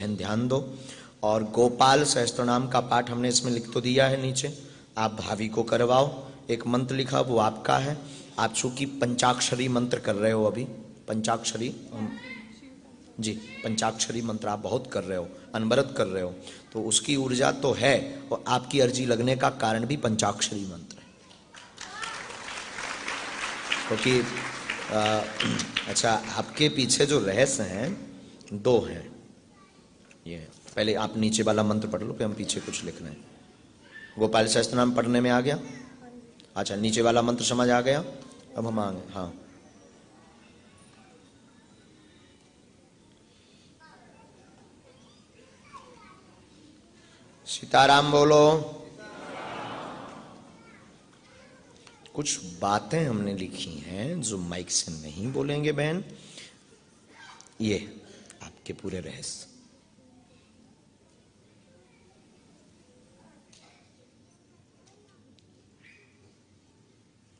बहन ध्यान दो। और गोपाल सहस्त्रनाम का पाठ हमने इसमें लिख तो दिया है नीचे, आप भाभी को करवाओ। एक मंत्र लिखा वो आपका है। आप चूंकि पंचाक्षरी मंत्र कर रहे हो अभी, पंचाक्षरी जी, पंचाक्षरी मंत्र आप बहुत कर रहे हो, अनवरत कर रहे हो, तो उसकी ऊर्जा तो है और आपकी अर्जी लगने का कारण भी पंचाक्षरी मंत्र है। क्योंकि अच्छा, आपके पीछे जो रहस्य हैं दो हैं। ये पहले आप नीचे वाला मंत्र पढ़ लो, फिर हम पीछे कुछ लिख रहे हैं। गोपाल सहस्त्रनाम पढ़ने में आ गया? अच्छा, नीचे वाला मंत्र समझ आ गया? अब हम आ गए। हाँ, सीताराम बोलो। कुछ बातें हमने लिखी हैं जो माइक से नहीं बोलेंगे बहन, ये आपके पूरे रहस्य।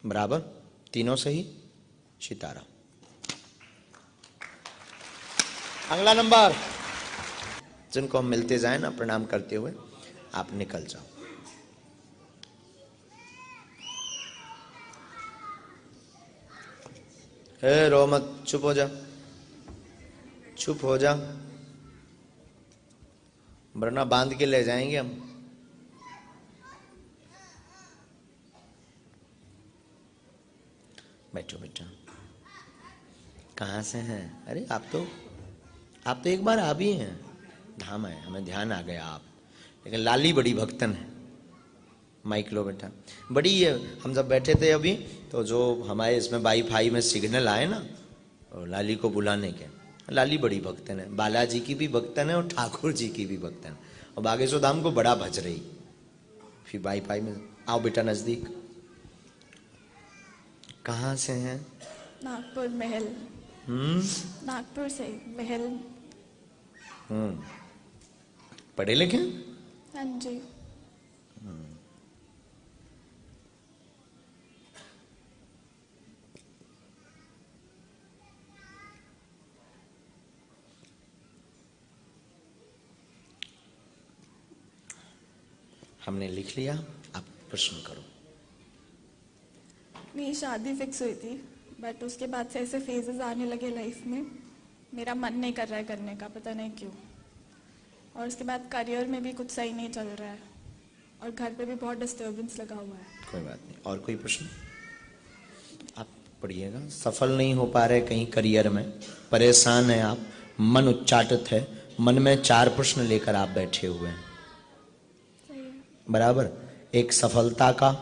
बराबर, तीनों सही। सीताराम। अगला नंबर, जिनको हम मिलते जाए ना प्रणाम करते हुए, आप निकल जाओ। हे रो मत, चुप हो जा, चुप हो जा, वरना बांध के ले जाएंगे हम। बैठो बेटा। कहाँ से हैं? अरे आप तो एक बार आ भी हैं, धाम है, हमें ध्यान आ गया आप। लेकिन लाली बड़ी भक्तन है। माइक लो बेटा। बड़ी है, हम जब बैठे थे अभी, तो जो हमारे इसमें वाईफाई में सिग्नल आए ना, और लाली को बुलाने के, लाली बड़ी भक्तन है, बालाजी की भी भक्तन है और ठाकुर जी की भी भक्तन है, और बागेश्वर धाम को बड़ा भज रही। फिर वाईफाई में आओ बेटा नजदीक। कहाँ से हैं? नागपुर महल। नागपुर से महल। पढ़े लिखे? हाँ जी। हमने लिख लिया, आप प्रश्न करो। मेरी शादी फिक्स हुई थी, बट उसके बाद से ऐसे फेजेस आने लगे लाइफ में, मेरा मन नहीं कर रहा है करने का, पता नहीं क्यों। और उसके बाद करियर में भी कुछ सही नहीं चल रहा है, और घर पे भी बहुत डिस्टर्बेंस लगा हुआ है। कोई बात नहीं, और कोई प्रश्न? आप पढ़िएगा। सफल नहीं हो पा रहे कहीं करियर में, परेशान है आप, मन उच्चाटित है, मन में 4 प्रश्न लेकर आप बैठे हुए हैं। सही है। बराबर। एक सफलता का,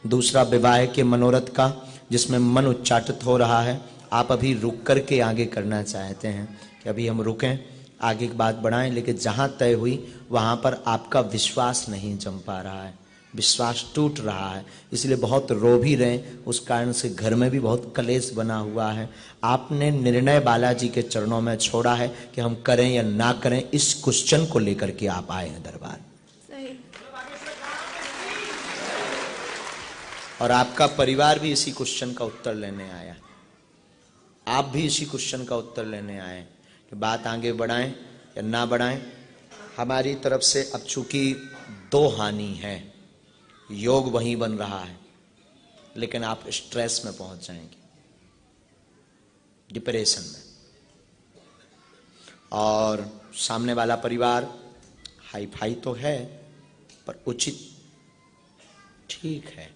दूसरा विवाह के मनोरथ का, जिसमें मन उच्चाटित हो रहा है। आप अभी रुक करके आगे करना चाहते हैं कि अभी हम रुकें, आगे की बात बढ़ाएं, लेकिन जहां तय हुई वहां पर आपका विश्वास नहीं जम पा रहा है, विश्वास टूट रहा है, इसलिए बहुत रो भी रहे। उस कारण से घर में भी बहुत कलेश बना हुआ है। आपने निर्णय बालाजी के चरणों में छोड़ा है कि हम करें या ना करें, इस क्वेश्चन को लेकर के आप आए हैं दरबार। सही। और आपका परिवार भी इसी क्वेश्चन का उत्तर लेने आया, आप भी इसी क्वेश्चन का उत्तर लेने आए कि बात आगे बढ़ाएं या ना बढ़ाएं। हमारी तरफ से अब चूंकि 2 हानि है, योग वहीं बन रहा है, लेकिन आप स्ट्रेस में पहुंच जाएंगे, डिप्रेशन में। और सामने वाला परिवार हाई फाई तो है, पर उचित ठीक है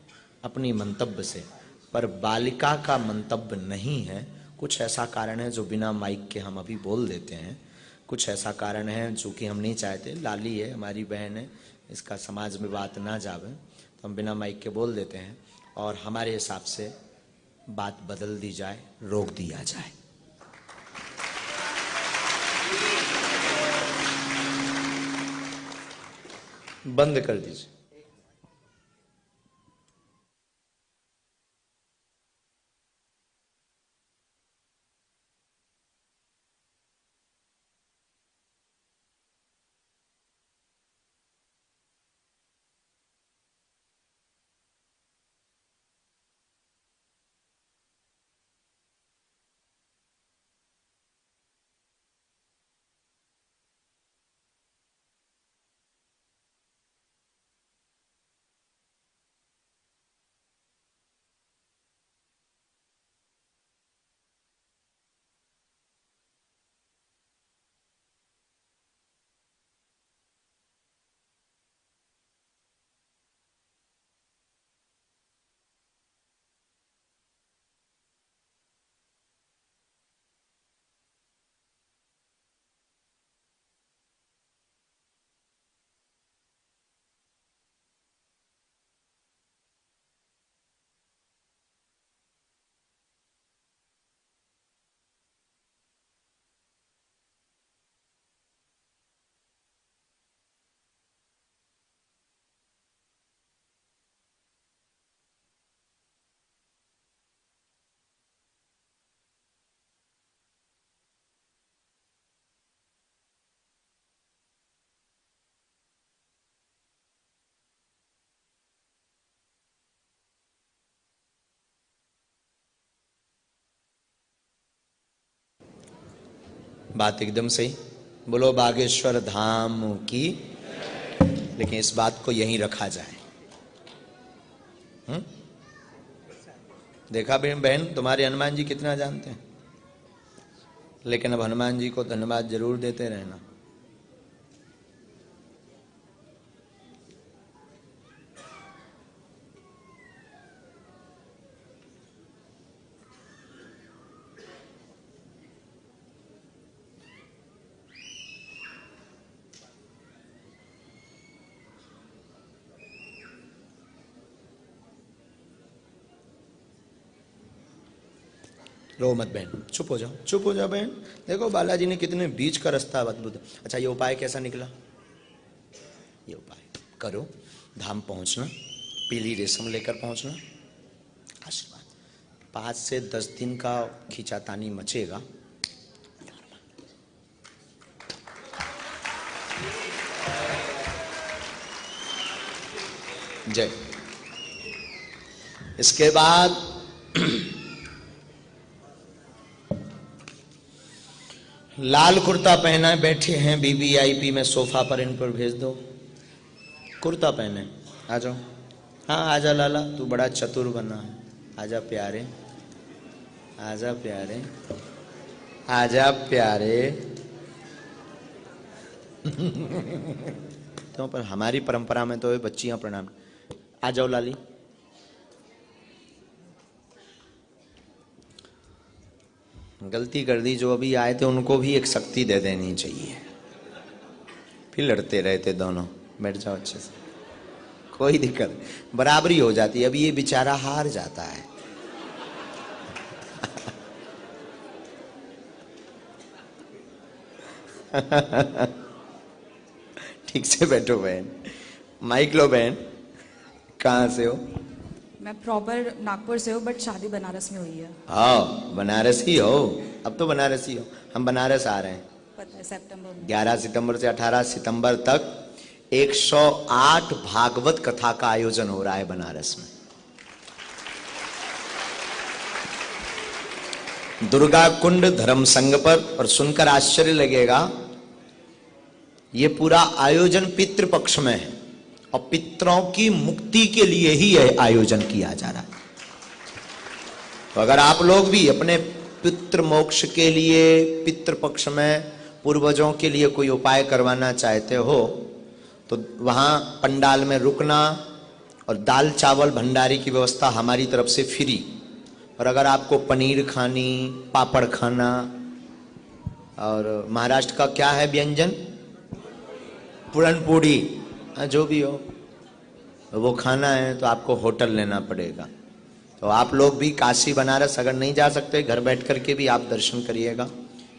अपनी मंतव्य से, पर बालिका का मंतव्य नहीं है। कुछ ऐसा कारण है जो बिना माइक के हम अभी बोल देते हैं, कुछ ऐसा कारण है जो कि हम नहीं चाहते। लाली है, हमारी बहन है, इसका समाज में बात ना जावे, तो हम बिना माइक के बोल देते हैं, और हमारे हिसाब से बात बदल दी जाए, रोक दिया जाए। बंद कर दीजिए। बात एकदम सही। बोलो बागेश्वर धाम की। लेकिन इस बात को यहीं रखा जाए। देखा बहन, तुम्हारे हनुमान जी कितना जानते हैं। लेकिन अब हनुमान जी को धन्यवाद जरूर देते रहना। रो मत बहन, चुप हो जाओ, चुप हो जाओ बहन। देखो बालाजी ने कितने बीच का रास्ता अद्भुत। अच्छा ये उपाय कैसा निकला? ये उपाय करो, धाम पहुंचना, पीली रेशम लेकर पहुंचना, आशीर्वाद। 5 से 10 दिन का खींचातानी मचेगा। जय। इसके बाद लाल कुर्ता पहना बैठे हैं वीवीआईपी में सोफा पर, इन पर भेज दो। कुर्ता पहने आ जाओ। हाँ आजा लाला, तू बड़ा चतुर बना है। आजा प्यारे, आजा प्यारे, आजा प्यारे। तो पर हमारी परंपरा में तो ये बच्चियां प्रणाम। आ जाओ लाली। गलती कर दी जो अभी आए थे उनको भी एक शक्ति दे देनी चाहिए, फिर लड़ते रहते दोनों। बैठ जाओ अच्छे से, कोई दिक्कत नहीं, बराबरी हो जाती है। अभी ये बेचारा हार जाता है। ठीक से बैठो बहन। माइक लो बहन। कहाँ से हो? मैं प्रॉपर नागपुर से हूँ, बट शादी बनारस में हुई है। हाँ बनारसी हो, अब तो बनारसी हो। हम बनारस आ रहे हैं, पता है, सितंबर में। 11 सितंबर से 18 सितंबर तक 108 भागवत कथा का आयोजन हो रहा है बनारस में। दुर्गा कुंड धर्म संघ पर। और सुनकर आश्चर्य लगेगा, ये पूरा आयोजन पितृपक्ष में है और पितरों की मुक्ति के लिए ही यह आयोजन किया जा रहा है। तो अगर आप लोग भी अपने पितृ मोक्ष के लिए पितृपक्ष में पूर्वजों के लिए कोई उपाय करवाना चाहते हो तो वहां पंडाल में रुकना और दाल चावल भंडारी की व्यवस्था हमारी तरफ से फ्री। और अगर आपको पनीर खानी, पापड़ खाना, और महाराष्ट्र का क्या है व्यंजन, पुरनपोड़ी, जो भी हो वो खाना है तो आपको होटल लेना पड़ेगा। तो आप लोग भी काशी बनारस अगर नहीं जा सकते, घर बैठ करके भी आप दर्शन करिएगा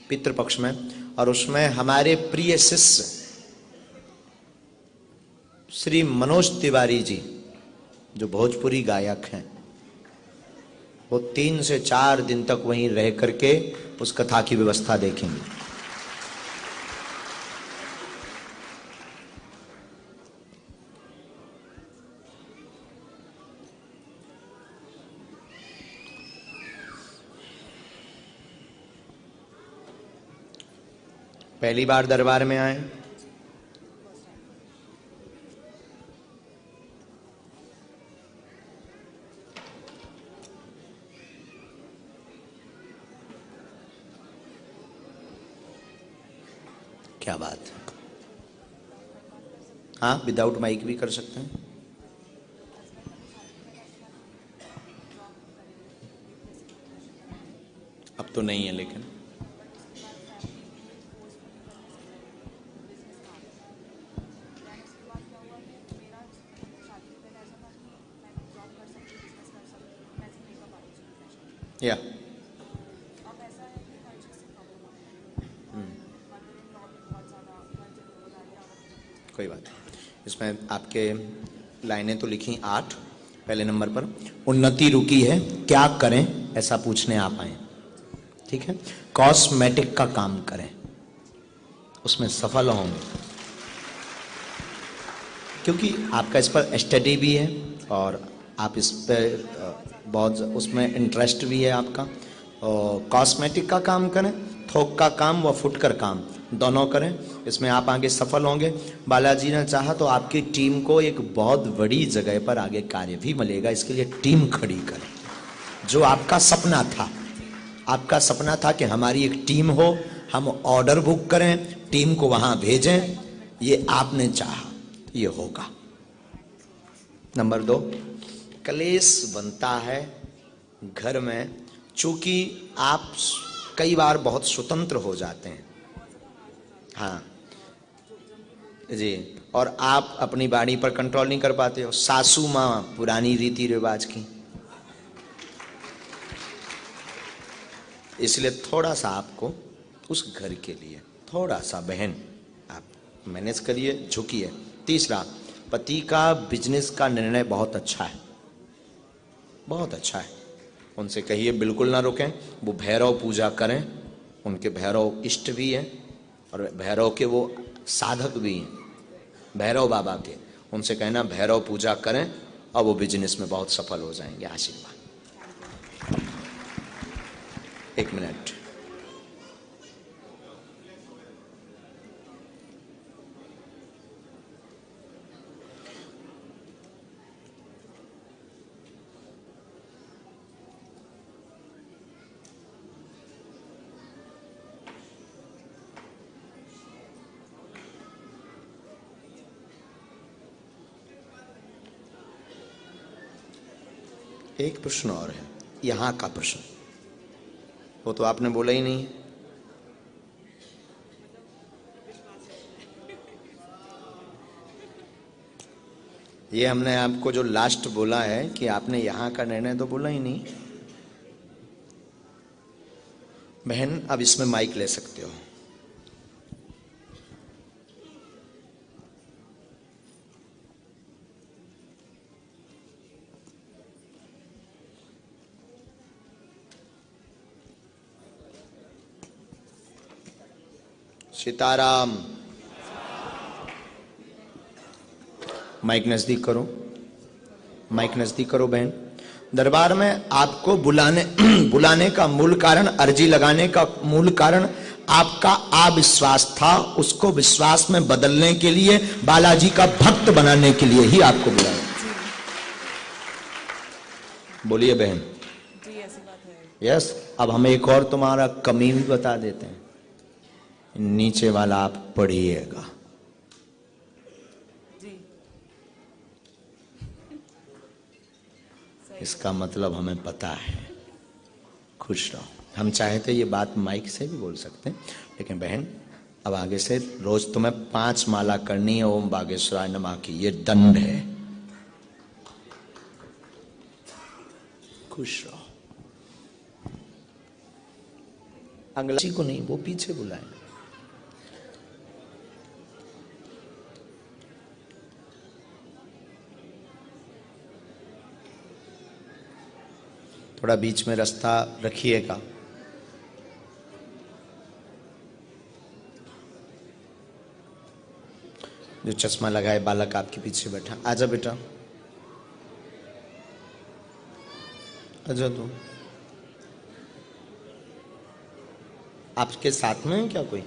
पितृपक्ष में। और उसमें हमारे प्रिय शिष्य श्री मनोज तिवारी जी, जो भोजपुरी गायक हैं, वो 3 से 4 दिन तक वहीं रह करके उस कथा की व्यवस्था देखेंगे। पहली बार दरबार में आए? क्या बात है। हाँ विदाउट माइक भी कर सकते हैं। अब तो नहीं है लेकिन या कोई बात नहीं। इसमें आपके लाइनें तो लिखी 8। पहले नंबर पर उन्नति रुकी है, क्या करें ऐसा पूछने आप आए। ठीक है, कॉस्मेटिक का काम करें, उसमें सफल होंगे, क्योंकि आपका इस पर स्टडी भी है और आप इस पर बहुत उसमें इंटरेस्ट भी है आपका। और कॉस्मेटिक का काम करें थोक का काम व फुटकर काम दोनों करें, इसमें आप आगे सफल होंगे। बालाजी ने चाहा तो आपकी टीम को एक बहुत बड़ी जगह पर आगे कार्य भी मिलेगा, इसके लिए टीम खड़ी करें। जो आपका सपना था, आपका सपना था कि हमारी एक टीम हो, हम ऑर्डर बुक करें, टीम को वहां भेजें, ये आपने चाहा, ये होगा। नंबर 2, क्लेश बनता है घर में, चूंकि आप कई बार बहुत स्वतंत्र हो जाते हैं, हाँ जी, और आप अपनी बाड़ी पर कंट्रोल नहीं कर पाते हो। सासू माँ पुरानी रीति रिवाज की, इसलिए थोड़ा सा आपको उस घर के लिए थोड़ा सा बहन आप मैनेज करिए, झुकिए। तीसरा, पति का बिजनेस का निर्णय बहुत अच्छा है, बहुत अच्छा है। उनसे कहिए बिल्कुल ना रुकें, वो भैरव पूजा करें, उनके भैरव इष्ट भी हैं और भैरव के वो साधक भी हैं, भैरव बाबा के। उनसे कहना भैरव पूजा करें और वो बिजनेस में बहुत सफल हो जाएंगे। आशीर्वाद। 1 मिनट। एक प्रश्न और है, यहां का प्रश्न, वो तो आपने बोला ही नहीं। ये हमने आपको जो लास्ट बोला है कि आपने यहां का निर्णय तो बोला ही नहीं। बहन, अब इसमें माइक ले सकते हो। सीताराम। माइक नजदीक करो, माइक नजदीक करो बहन। दरबार में आपको बुलाने का मूल कारण, अर्जी लगाने का मूल कारण आपका अविश्वास था, उसको विश्वास में बदलने के लिए, बालाजी का भक्त बनाने के लिए ही आपको बुलाया। बोलिए बहन। जी ऐसी बात है। यस। अब हम एक और तुम्हारा कमी भी बता देते हैं, नीचे वाला आप पढ़िएगा। जी। इसका मतलब हमें पता है। खुश रहो। हम चाहे तो ये बात माइक से भी बोल सकते हैं, लेकिन बहन अब आगे से रोज तुम्हें 5 माला करनी है ओम बागेश्वराय नमः की, ये दंड है। खुश रहो। अंग्रेजी को नहीं, वो पीछे बुलाए। थोड़ा बीच में रास्ता रखिएगा। जो चश्मा लगाए बालक आपके पीछे बैठा, आजा बेटा, आजा। तू आपके साथ में है क्या कोई?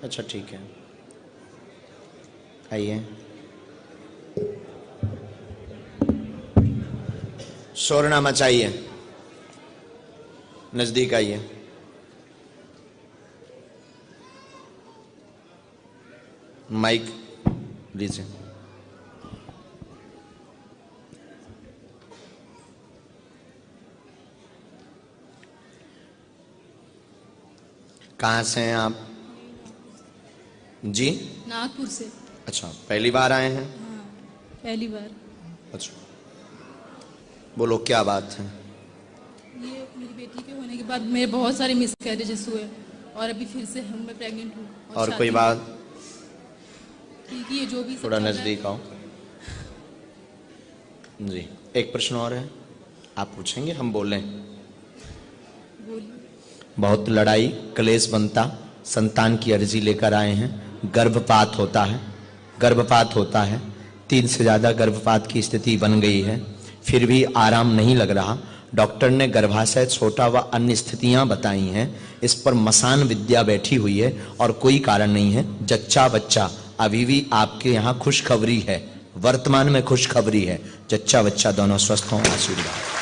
अच्छा ठीक है, आइए। शोर ना मचाइए, नजदीक आइए। माइक लीजिए। कहाँ से हैं आप? जी, नागपुर से। अच्छा, पहली बार आए हैं? हाँ, पहली बार। अच्छा, बोलो क्या बात है? ये मेरी बेटी के होने के बाद मेरे बहुत सारे मिसकैरेजेस हुए और अभी फिर से मैं प्रेग्नेंट हूँ। और कोई बात? ठीक है, जो भी सब थोड़ा चल रहा है। नजदीक आओ जी। एक प्रश्न और है, आप पूछेंगे, हम बोलें? बोलिए। बहुत लड़ाई क्लेश बनता, संतान की अर्जी लेकर आए हैं, गर्भपात होता है, गर्भपात होता है, 3 से ज्यादा गर्भपात की स्थिति बन गई है, फिर भी आराम नहीं लग रहा, डॉक्टर ने गर्भाशय छोटा व अन्य स्थितियां बताई हैं, इस पर मसान विद्या बैठी हुई है और कोई कारण नहीं है। जच्चा बच्चा अभी भी आपके यहाँ खुशखबरी है, वर्तमान में खुशखबरी है। जच्चा बच्चा दोनों स्वस्थ हों, आशीर्वाद।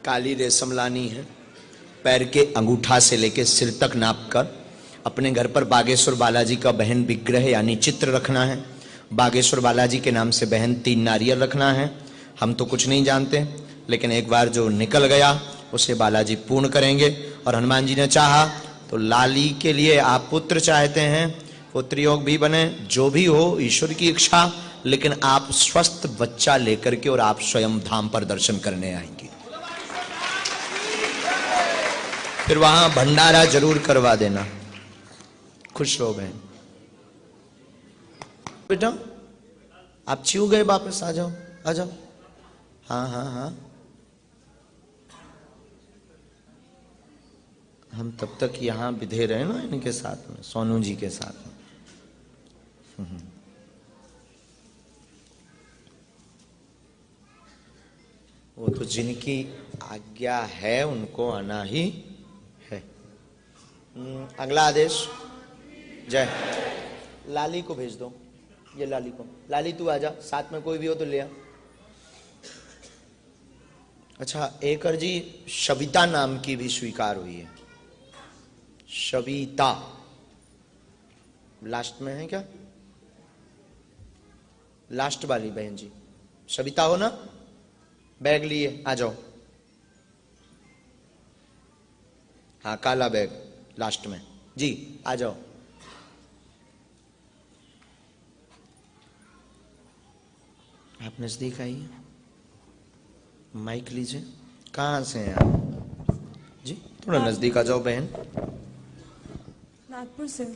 काली रेशम लानी है, पैर के अंगूठा से लेकर सिर तक नापकर अपने घर पर बागेश्वर बालाजी का बहन विग्रह यानी चित्र रखना है। बागेश्वर बालाजी के नाम से बहन 3 नारियल रखना है। हम तो कुछ नहीं जानते, लेकिन एक बार जो निकल गया उसे बालाजी पूर्ण करेंगे। और हनुमान जी ने चाहा तो लाली के लिए आप पुत्र चाहते हैं, पुत्र योग भी बने, जो भी हो ईश्वर की इच्छा, लेकिन आप स्वस्थ बच्चा लेकर के और आप स्वयं धाम पर दर्शन करने आएंगे। फिर वहां भंडारा जरूर करवा देना। खुश हो गए बेटा, आप चिऊ गए, वापस आ जाओ, आ जाओ। हाँ हाँ हाँ, हम तब तक यहां बिधे रहे ना इनके साथ में, सोनू जी के साथ में। वो तो जिनकी आज्ञा है उनको आना ही है। अगला आदेश। जय। लाली को भेज दो, ये लाली को। लाली तू आजा, साथ में कोई भी हो तो ले आ। अच्छा, एकर जी शविता नाम की भी स्वीकार हुई है। शविता लास्ट में है क्या? लास्ट वाली बहन जी शविता हो ना? बैग लिए आ जाओ। हाँ, काला बैग लास्ट में जी, आ जाओ। आप नजदीक आइए, माइक लीजिए। कहाँ से हैं आप जी? थोड़ा नजदीक आ जाओ बहन। नागपुर से।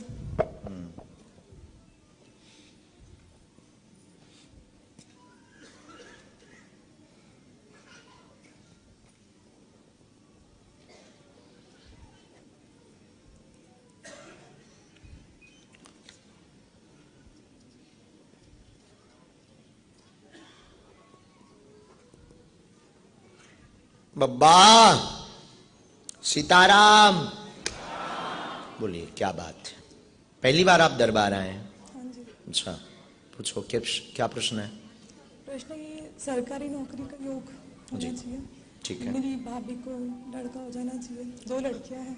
बब्बा सीताराम। बोलिए, क्या बात है? पहली बार आप दरबार आए हैं? हाँ जी। अच्छा, पूछो, क्या प्रश्न है? प्रश्न ये सरकारी नौकरी का योग जी, होना चाहिए। ठीक है। मेरी भाभी को लड़का हो जाना चाहिए, 2 लड़कियां हैं।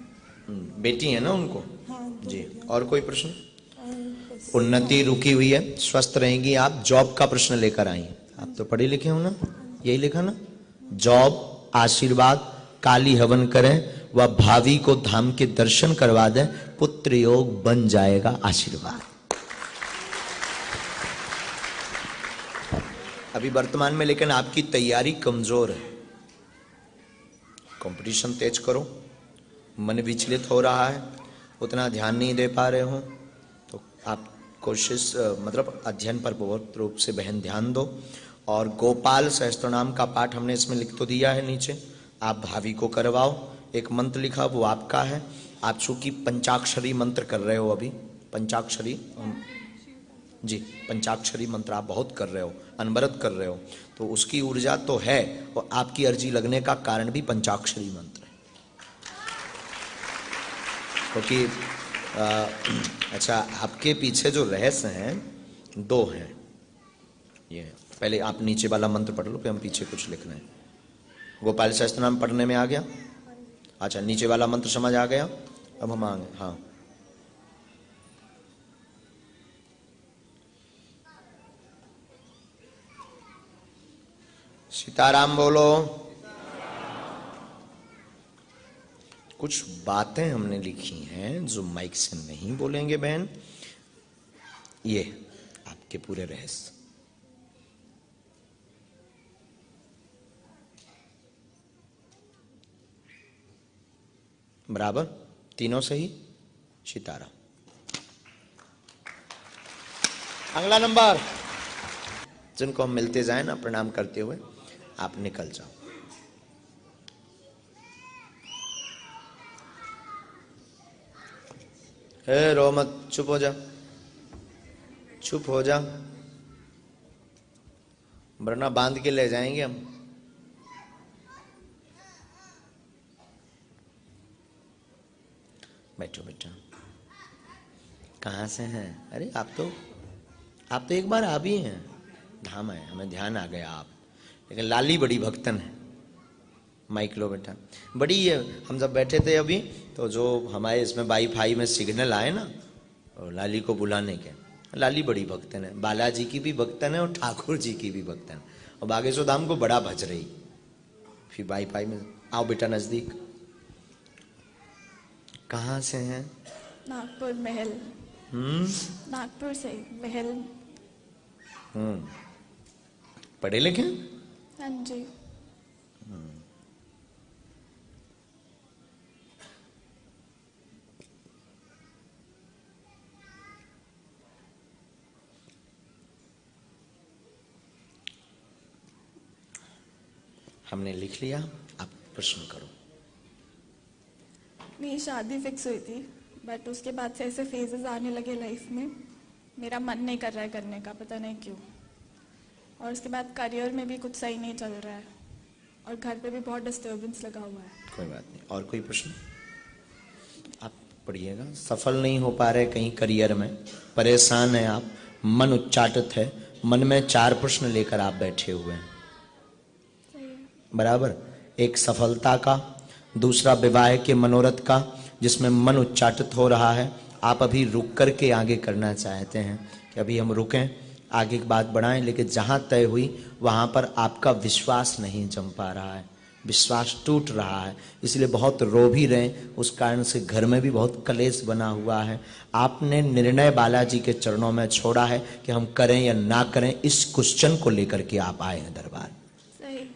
बेटी है ना उनको? हाँ, 2 जी। बेटियां। और कोई प्रश्न? और बस। उन्नति रुकी हुई है, स्वस्थ रहेंगी आप। जॉब का प्रश्न लेकर आई। आप तो पढ़े लिखे हो ना, यही लिखा ना? जॉब, आशीर्वाद, काली हवन करें व भावी को धाम के दर्शन करवा दें, पुत्र योग बन जाएगा। आशीर्वाद। अभी वर्तमान में लेकिन आपकी तैयारी कमजोर है। कंपटीशन तेज करो, मन विचलित हो रहा है, उतना ध्यान नहीं दे पा रहे हो, तो आप कोशिश मतलब अध्ययन पर बहुत रूप से बहन ध्यान दो। और गोपाल सहस्त्रनाम का पाठ हमने इसमें लिख तो दिया है नीचे, आप भाभी को करवाओ। एक मंत्र लिखा, वो आपका है। आप चूंकि पंचाक्षरी मंत्र कर रहे हो अभी, पंचाक्षरी जी, पंचाक्षरी मंत्र आप बहुत कर रहे हो, अनवरत कर रहे हो, तो उसकी ऊर्जा तो है, और आपकी अर्जी लगने का कारण भी पंचाक्षरी मंत्र है। क्योंकि अच्छा, आपके पीछे जो रहस्य हैं 2 हैं। ये पहले आप नीचे वाला मंत्र पढ़ लो, फिर हम पीछे कुछ लिख रहे हैं। गोपाल सहस्त्रनाम पढ़ने में आ गया? अच्छा, नीचे वाला मंत्र समझ आ गया? अब हम आ गए। हाँ, सीताराम बोलो। कुछ बातें हमने लिखी हैं जो माइक से नहीं बोलेंगे बहन, ये आपके पूरे रहस्य। बराबर? तीनों सही? सीताराम। अगला नंबर। जिनको हम मिलते जाए ना प्रणाम करते हुए, आप निकल जाओ। हे रो मत, चुप हो जा, चुप हो जा, वरना बांध के ले जाएंगे हम। बैठो बेटा। कहाँ से हैं? अरे आप तो एक बार आ भी हैं। धाम है, हमें ध्यान आ गया आप। लेकिन लाली बड़ी भक्तन है। माइक लो बेटा। बड़ी है। हम जब बैठे थे अभी, तो जो हमारे इसमें वाईफाई में सिग्नल आए ना, और लाली को बुलाने के, लाली बड़ी भक्तन है। बालाजी की भी भक्तन है और ठाकुर जी की भी भक्तन है, और बागेश्वर धाम को बड़ा भज रही। फिर वाईफाई में आओ बेटा नजदीक। कहाँ से हैं? नागपुर महल। नागपुर से महल। पढ़े लिखे? हाँ जी। हमने लिख लिया, आप प्रश्न करो। मेरी शादी फिक्स हुई थी, बट उसके बाद से ऐसे फेजेस आने लगे लाइफ में, मेरा मन नहीं कर रहा है करने का, पता नहीं क्यों। और उसके बाद करियर में भी कुछ सही नहीं चल रहा है, और घर पे भी बहुत डिस्टर्बेंस लगा हुआ है। कोई बात नहीं, और कोई प्रश्न? आप पढ़िएगा। सफल नहीं हो पा रहे कहीं करियर में, परेशान हैं आप, मन उच्चाटित है, मन में 4 प्रश्न लेकर आप बैठे हुए हैं। सही है। बराबर। एक सफलता का, दूसरा विवाह के मनोरथ का, जिसमें मन उच्चाटित हो रहा है। आप अभी रुक करके आगे करना चाहते हैं कि अभी हम रुकें, आगे की बात बढ़ाएं, लेकिन जहां तय हुई वहां पर आपका विश्वास नहीं जम पा रहा है, विश्वास टूट रहा है, इसलिए बहुत रो भी रहे। उस कारण से घर में भी बहुत कलेश बना हुआ है। आपने निर्णय बालाजी के चरणों में छोड़ा है कि हम करें या ना करें, इस क्वेश्चन को लेकर के आप आए हैं दरबार। सही।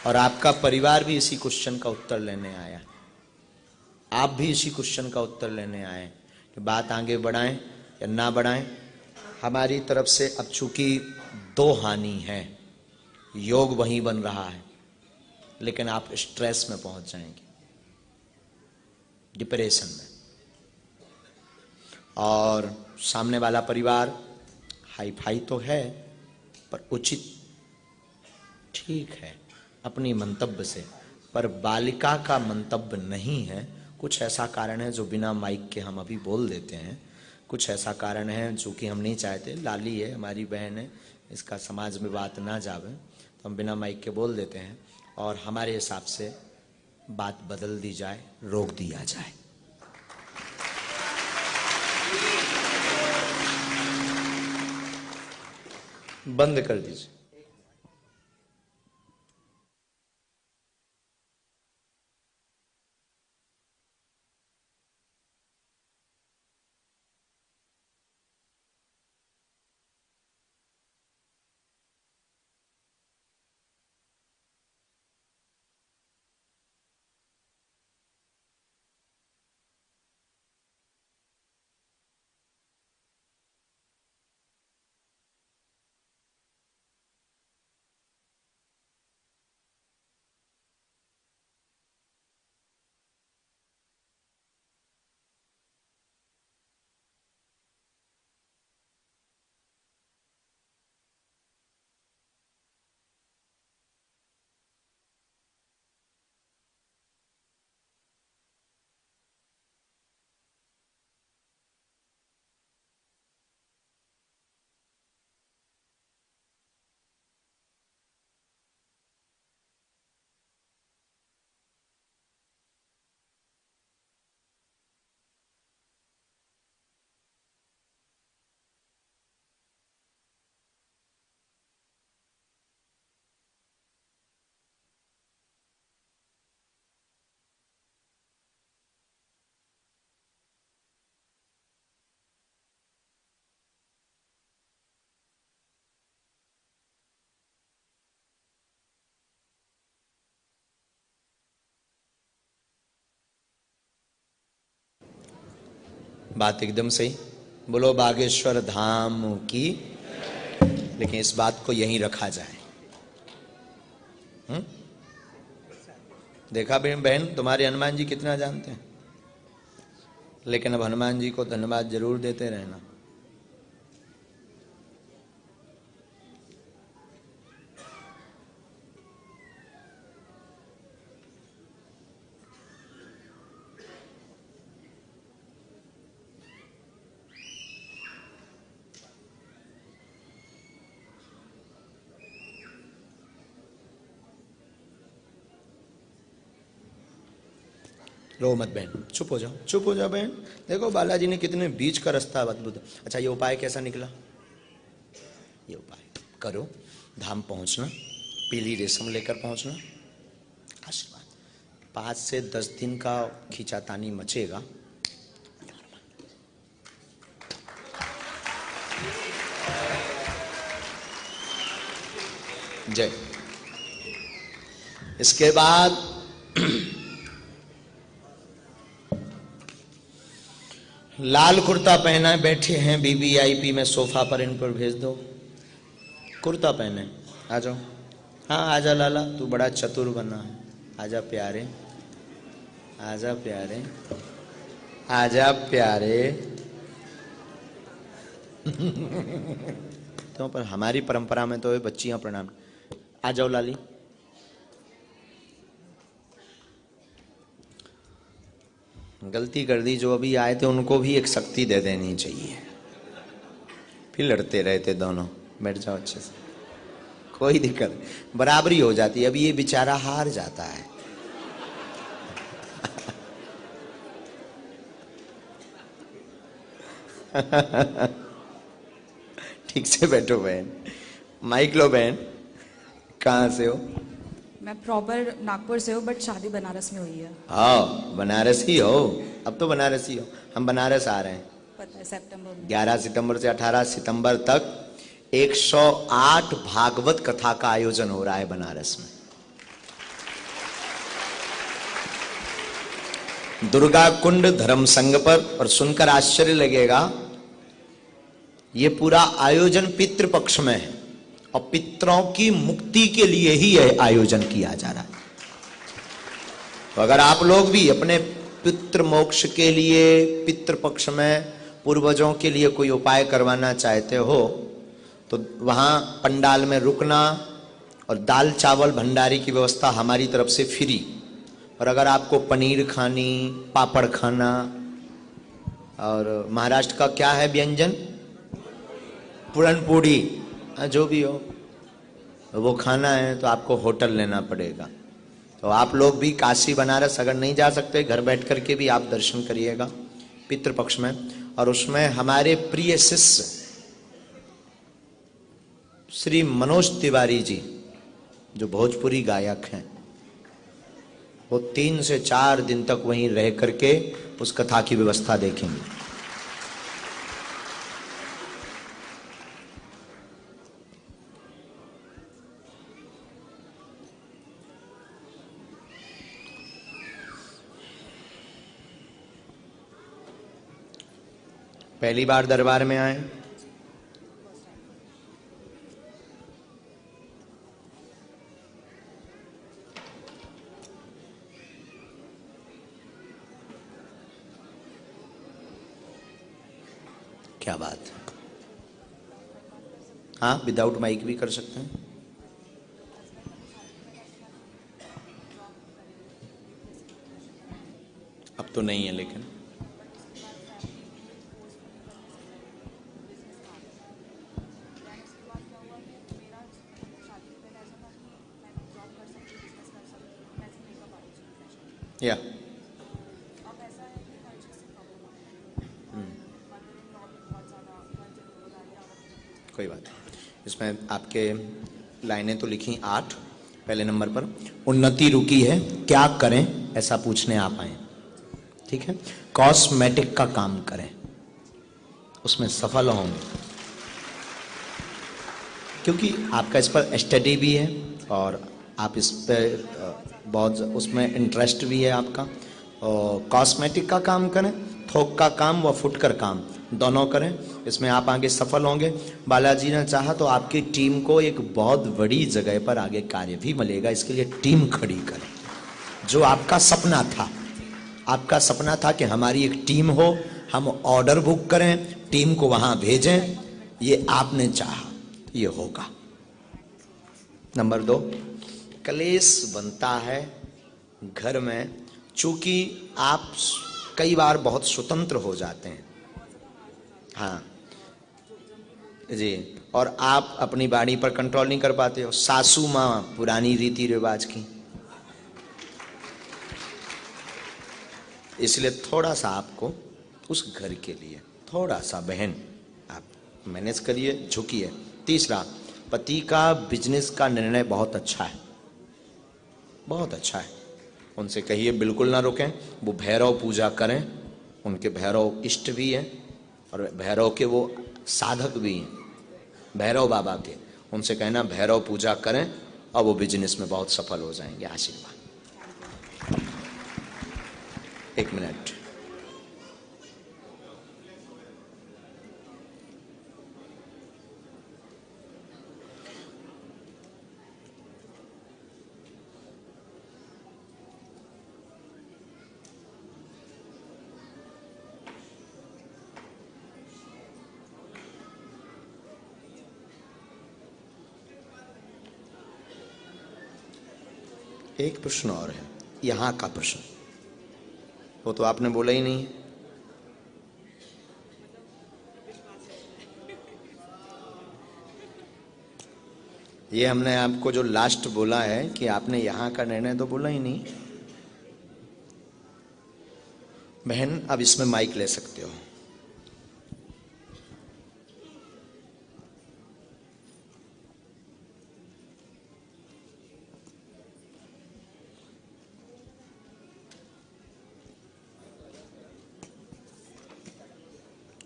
और आपका परिवार भी इसी क्वेश्चन का उत्तर लेने आया, आप भी इसी क्वेश्चन का उत्तर लेने आए कि बात आगे बढ़ाएं या ना बढ़ाएं। हमारी तरफ से अब चूंकि 2 हानि है, योग वहीं बन रहा है, लेकिन आप स्ट्रेस में पहुंच जाएंगे, डिप्रेशन में। और सामने वाला परिवार हाई फाई तो है, पर उचित ठीक है अपनी मंतव्य से, पर बालिका का मंतव्य नहीं है। कुछ ऐसा कारण है जो बिना माइक के हम अभी बोल देते हैं, कुछ ऐसा कारण है जो कि हम नहीं चाहते। लाली है, हमारी बहन है, इसका समाज में बात ना जावे, तो हम बिना माइक के बोल देते हैं, और हमारे हिसाब से बात बदल दी जाए, रोक दिया जाए। बंद कर दीजिए। बात एकदम सही। बोलो बागेश्वर धाम की। लेकिन इस बात को यहीं रखा जाए। देखा बहन, तुम्हारे हनुमान जी कितना जानते हैं। लेकिन अब हनुमान जी को धन्यवाद जरूर देते रहना। रो मत बहन, चुप हो जाओ, चुप हो जाओ बहन। देखो बालाजी ने कितने बीच का रास्ता अद्भुत। अच्छा, ये उपाय कैसा निकला? ये उपाय करो, धाम पहुंचना, पीली रेशम लेकर पहुंचना, आशीर्वाद। 5 से 10 दिन का खींचातानी मचेगा। जय। इसके बाद लाल कुर्ता पहना बैठे हैं BBIP में सोफा पर, इन पर भेज दो। कुर्ता पहने आ जाओ। हाँ आजा लाला, तू बड़ा चतुर बना है। आजा प्यारे, आजा प्यारे, आजा प्यारे। तो पर हमारी परंपरा में तो बच्चियां प्रणाम। आ जाओ लाली। गलती कर दी जो अभी आए थे उनको भी एक शक्ति दे देनी चाहिए। फिर लड़ते रहते दोनों। बैठ जाओ अच्छे से, कोई दिक्कत, बराबरी हो जाती है। अभी ये बेचारा हार जाता है। ठीक से बैठो बहन। माइक लो बहन। कहाँ से हो? मैं प्रॉपर नागपुर से हूँ, बट शादी बनारस में हुई है। हाँ बनारसी हो। अब तो बनारसी हो। हम बनारस आ रहे हैं, पता है, सितंबर में। 11 सितंबर से 18 सितंबर तक 108 भागवत कथा का आयोजन हो रहा है बनारस में। दुर्गा कुंड धर्म संघ पर। और सुनकर आश्चर्य लगेगा, ये पूरा आयोजन पितृपक्ष में है और पितरों की मुक्ति के लिए ही यह आयोजन किया जा रहा है। तो अगर आप लोग भी अपने पितृ मोक्ष के लिए पितृपक्ष में पूर्वजों के लिए कोई उपाय करवाना चाहते हो तो वहां पंडाल में रुकना और दाल चावल भंडारी की व्यवस्था हमारी तरफ से फ्री। और अगर आपको पनीर खानी, पापड़ खाना, और महाराष्ट्र का क्या है व्यंजन, पुरनपोड़ी, जो भी हो वो खाना है तो आपको होटल लेना पड़ेगा। तो आप लोग भी काशी बनारस अगर नहीं जा सकते, घर बैठ कर के भी आप दर्शन करिएगा पितृपक्ष में। और उसमें हमारे प्रिय शिष्य श्री मनोज तिवारी जी, जो भोजपुरी गायक हैं, वो 3 से 4 दिन तक वहीं रह करके उस कथा की व्यवस्था देखेंगे। पहली बार दरबार में आए? क्या बात है। हाँ विदाउट माइक भी कर सकते हैं। अब तो नहीं है लेकिन या कोई बात नहीं। इसमें आपके लाइनें तो लिखी 8। पहले नंबर पर उन्नति रुकी है, क्या करें ऐसा पूछने आप आए। ठीक है, कॉस्मेटिक का काम करें, उसमें सफल होंगे, क्योंकि आपका इस पर स्टडी भी है और आप इस पर बहुत उसमें इंटरेस्ट भी है आपका। और कॉस्मेटिक का काम करें, थोक का काम व फुटकर काम दोनों करें, इसमें आप आगे सफल होंगे। बालाजी ने चाहा तो आपकी टीम को एक बहुत बड़ी जगह पर आगे कार्य भी मिलेगा, इसके लिए टीम खड़ी करें। जो आपका सपना था, आपका सपना था कि हमारी एक टीम हो, हम ऑर्डर बुक करें, टीम को वहां भेजें, ये आपने चाहा, ये होगा। नंबर 2, क्लेश बनता है घर में, चूंकि आप कई बार बहुत स्वतंत्र हो जाते हैं। हाँ जी, और आप अपनी बाणी पर कंट्रोल नहीं कर पाते हो। सासू माँ पुरानी रीति रिवाज की, इसलिए थोड़ा सा आपको उस घर के लिए थोड़ा सा बहन आप मैनेज करिए, झुकिए। तीसरा, पति का बिजनेस का निर्णय बहुत अच्छा है, बहुत अच्छा है। उनसे कहिए बिल्कुल ना रुकें, वो भैरव पूजा करें, उनके भैरव इष्ट भी हैं और भैरव के वो साधक भी हैं, भैरव बाबा के। उनसे कहना भैरव पूजा करें और वो बिजनेस में बहुत सफल हो जाएंगे। आशीर्वाद। 1 मिनट। एक प्रश्न और है, यहां का प्रश्न, वो तो आपने बोला ही नहीं। ये हमने आपको जो लास्ट बोला है कि आपने यहां का निर्णय तो बोला ही नहीं। बहन, अब इसमें माइक ले सकते हो।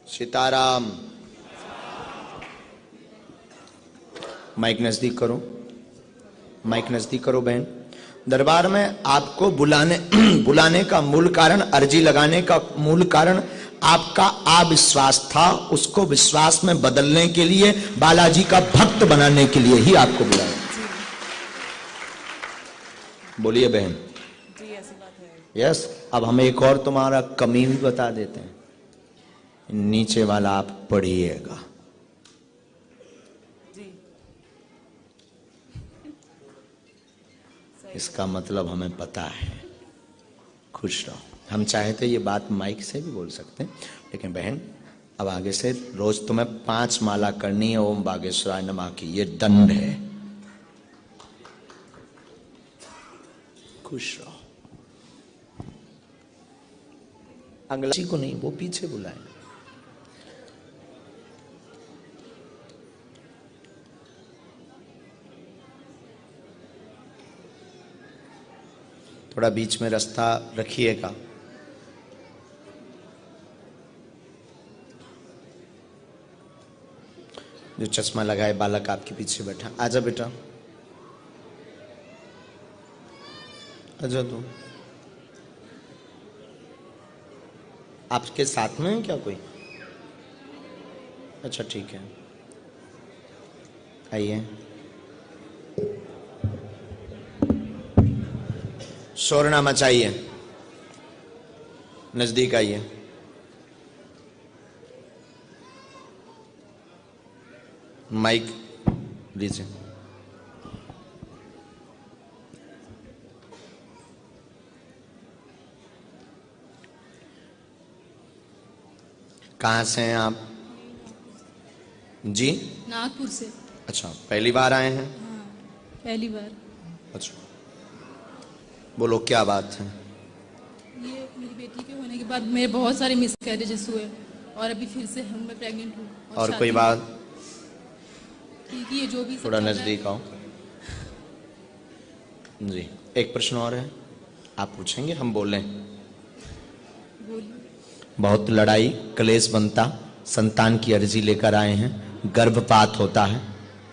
सीताराम। माइक नजदीक करो, माइक नजदीक करो बहन। दरबार में आपको बुलाने का मूल कारण, अर्जी लगाने का मूल कारण आपका अविश्वास था, उसको विश्वास में बदलने के लिए, बालाजी का भक्त बनाने के लिए ही आपको बुलाया। बोलिए बहन। जी ऐसी बात है। यस। अब हम एक और तुम्हारा कमी भी बता देते हैं, नीचे वाला आप पढ़िएगा। जी इसका मतलब हमें पता है। खुश रहो। हम चाहते ये बात माइक से भी बोल सकते हैं, लेकिन बहन अब आगे से रोज तुम्हें 5 माला करनी है ओम बागेश्वराय नमः की, ये दंड है। खुश रहो। अंगलाची को नहीं, वो पीछे बुलाए। थोड़ा बीच में रास्ता रखिएगा। जो चश्मा लगाए बालक आपके पीछे बैठा, आजा बेटा, आजा। तू आपके साथ में है क्या कोई? अच्छा ठीक है, आइए। शोर ना मचाइए, नजदीक आइए। माइक लीजिए। कहाँ से हैं आप? जी नागपुर से। अच्छा, पहली बार आए हैं? हाँ, पहली बार। अच्छा, बोलो क्या बात है? ये मेरी बेटी के होने के बाद मेरे बहुत सारे मिसकैरेजेस हुए और अभी फिर से मैं प्रेग्नेंट हूँ। और कोई बात? ठीक है, ये जो भी सब थोड़ा चल रहा है। नजदीक आओ जी। एक प्रश्न और है, आप पूछेंगे, हम बोलें? बोलिए। बहुत लड़ाई क्लेश बनता, संतान की अर्जी लेकर आए हैं, गर्भपात होता है,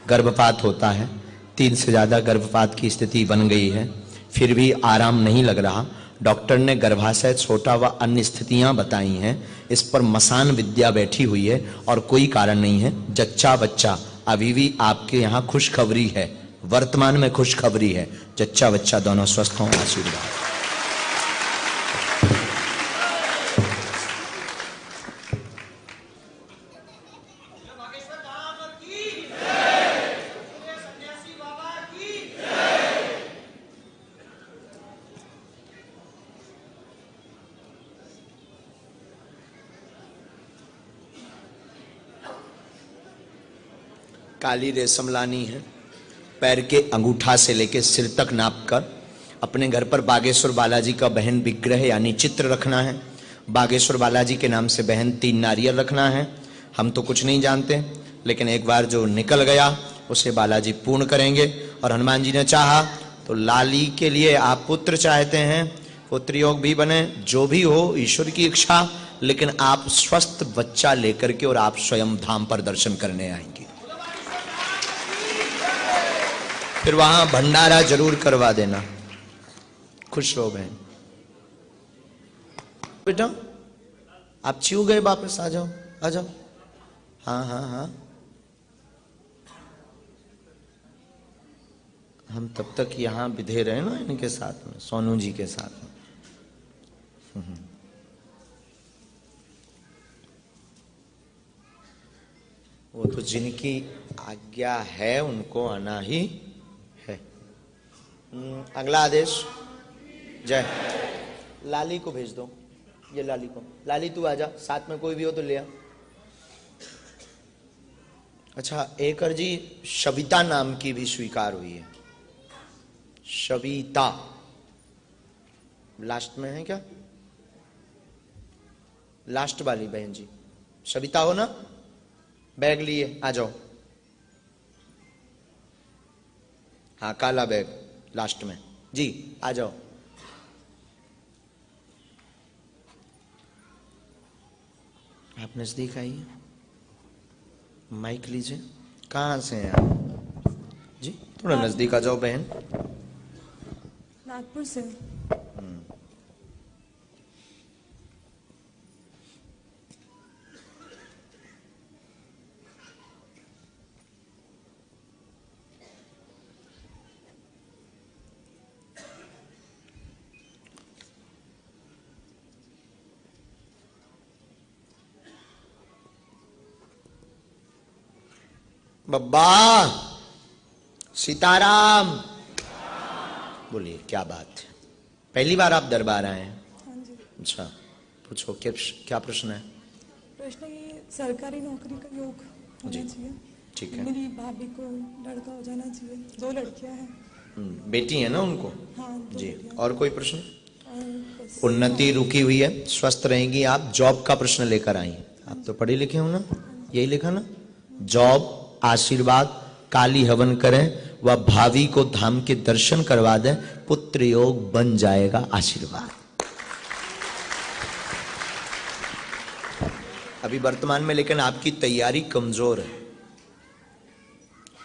गर्भपात होता है, 3 से ज्यादा गर्भपात की स्थिति बन गई है, फिर भी आराम नहीं लग रहा। डॉक्टर ने गर्भाशय छोटा व अन्य स्थितियां बताई हैं। इस पर मसान विद्या बैठी हुई है और कोई कारण नहीं है। जच्चा बच्चा अभी भी आपके यहाँ खुशखबरी है, वर्तमान में खुशखबरी है। जच्चा बच्चा दोनों स्वस्थ हों, आशीर्वाद। काली रेशम लानी है, पैर के अंगूठा से लेकर सिर तक नापकर अपने घर पर बागेश्वर बालाजी का बहन विग्रह यानी चित्र रखना है। बागेश्वर बालाजी के नाम से बहन 3 नारियल रखना है। हम तो कुछ नहीं जानते, लेकिन एक बार जो निकल गया उसे बालाजी पूर्ण करेंगे। और हनुमान जी ने चाहा तो लाली के लिए आप पुत्र चाहते हैं, पुत्र योग भी बने, जो भी हो ईश्वर की इच्छा, लेकिन आप स्वस्थ बच्चा लेकर के और आप स्वयं धाम पर दर्शन करने आएंगे। फिर वहां भंडारा जरूर करवा देना। खुश रहो बहन। बेटा आप चिव गए, वापस आ जाओ, आ जाओ। हाँ हाँ हाँ, हम तब तक यहां विधे रहे ना इनके साथ में, सोनू जी के साथ में। वो तो जिनकी आज्ञा है उनको आना ही है। अगला आदेश। जय। लाली को भेज दो, ये लाली को। लाली तू आजा, साथ में कोई भी हो तो ले आ। अच्छा, एक अर्जी शविता नाम की भी स्वीकार हुई है। शविता लास्ट में है क्या? लास्ट वाली बहन जी शविता हो ना? बैग लिए आ जाओ। हाँ, काला बैग लास्ट में जी, आ जाओ। आप नजदीक आइए, माइक लीजिए। कहाँ से हैं आप जी? थोड़ा नजदीक आ जाओ बहन। नागपुर से। बब्बा सीताराम। बोलिए, क्या बात है? पहली बार आप दरबार आए हैं? हाँ जी। अच्छा, पूछो क्या प्रश्न है? प्रश्न ये सरकारी नौकरी का योग जी, होना चाहिए। ठीक है। मेरी भाभी को लड़का हो जाना चाहिए। 2 लड़कियां हैं। बेटी है ना उनको? हाँ, 2 जी। बेटियां। और कोई प्रश्न? और बस उन्नति रुकी हुई है, स्वस्थ रहेंगी आप। जॉब का प्रश्न लेकर आई। आप तो पढ़े लिखे हो ना? यही लिखा ना? जॉब, आशीर्वाद, काली हवन करें व भावी को धाम के दर्शन करवा दें, पुत्र योग बन जाएगा। आशीर्वाद। अभी वर्तमान में लेकिन आपकी तैयारी कमजोर है।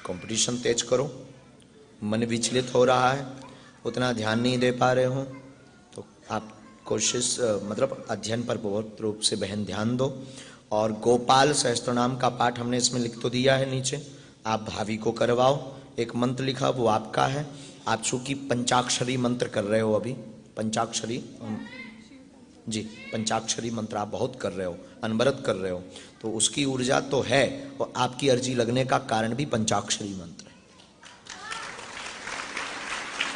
कंपटीशन तेज करो, मन विचलित हो रहा है, उतना ध्यान नहीं दे पा रहे हो, तो आप कोशिश मतलब अध्ययन पर बहुत रूप से बहन ध्यान दो। और गोपाल सहस्त्रनाम का पाठ हमने इसमें लिख तो दिया है नीचे, आप भाभी को करवाओ। एक मंत्र लिखा वो आपका है। आप चूंकि पंचाक्षरी मंत्र कर रहे हो अभी, पंचाक्षरी जी, पंचाक्षरी मंत्र आप बहुत कर रहे हो, अनवरत कर रहे हो, तो उसकी ऊर्जा तो है और आपकी अर्जी लगने का कारण भी पंचाक्षरी मंत्र है।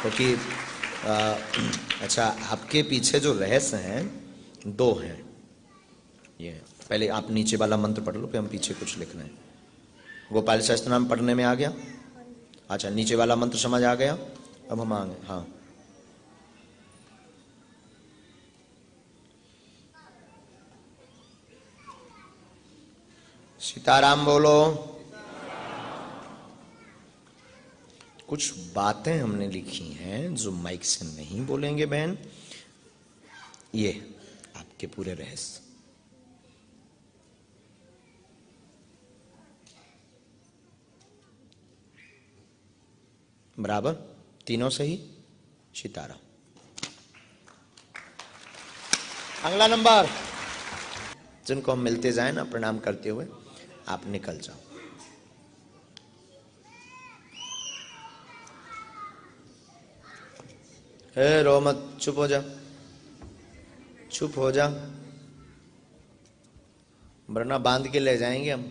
क्योंकि अच्छा, आपके पीछे जो रहस्य हैं 2 हैं। ये पहले आप नीचे वाला मंत्र पढ़ लो, फिर हम पीछे कुछ लिख रहे हैं। गोपाल सहस्त्रनाम पढ़ने में आ गया? अच्छा, नीचे वाला मंत्र समझ आ गया? अब हम आ गए। हाँ, सीताराम बोलो। कुछ बातें हमने लिखी हैं जो माइक से नहीं बोलेंगे बहन, ये आपके पूरे रहस्य। बराबर, तीनों सही। सीताराम। अगला नंबर। जिनको हम मिलते जाए ना प्रणाम करते हुए, आप निकल जाओ। रो मत, चुप हो जा, चुप हो जा, वरना बांध के ले जाएंगे हम।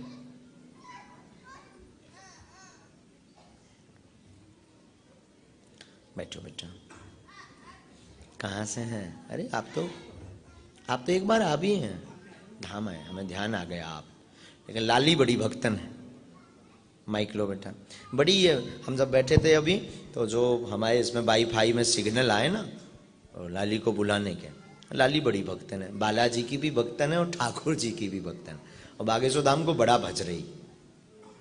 बैठो बेटा। कहाँ से हैं? अरे आप तो एक बार आ भी हैं। धाम है, हमें ध्यान आ गया आप। लेकिन लाली बड़ी भक्तन है। माइक लो बेटा। बड़ी है। हम जब बैठे थे अभी, तो जो हमारे इसमें वाईफाई में सिग्नल आए ना, और लाली को बुलाने के, लाली बड़ी भक्तन है। बालाजी की भी भक्तन है और ठाकुर जी की भी भक्तन है, और बागेश्वर धाम को बड़ा भज रही।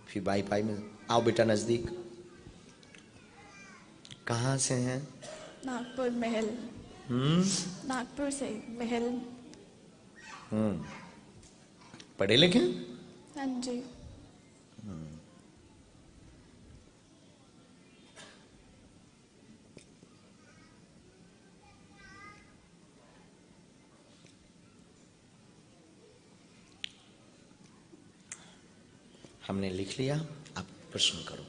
फिर वाईफाई में आओ बेटा नजदीक। कहाँ से हैं? नागपुर महल। नागपुर से महल। पढ़े लिखे? हाँ जी। हमने लिख लिया, आप प्रश्न करो।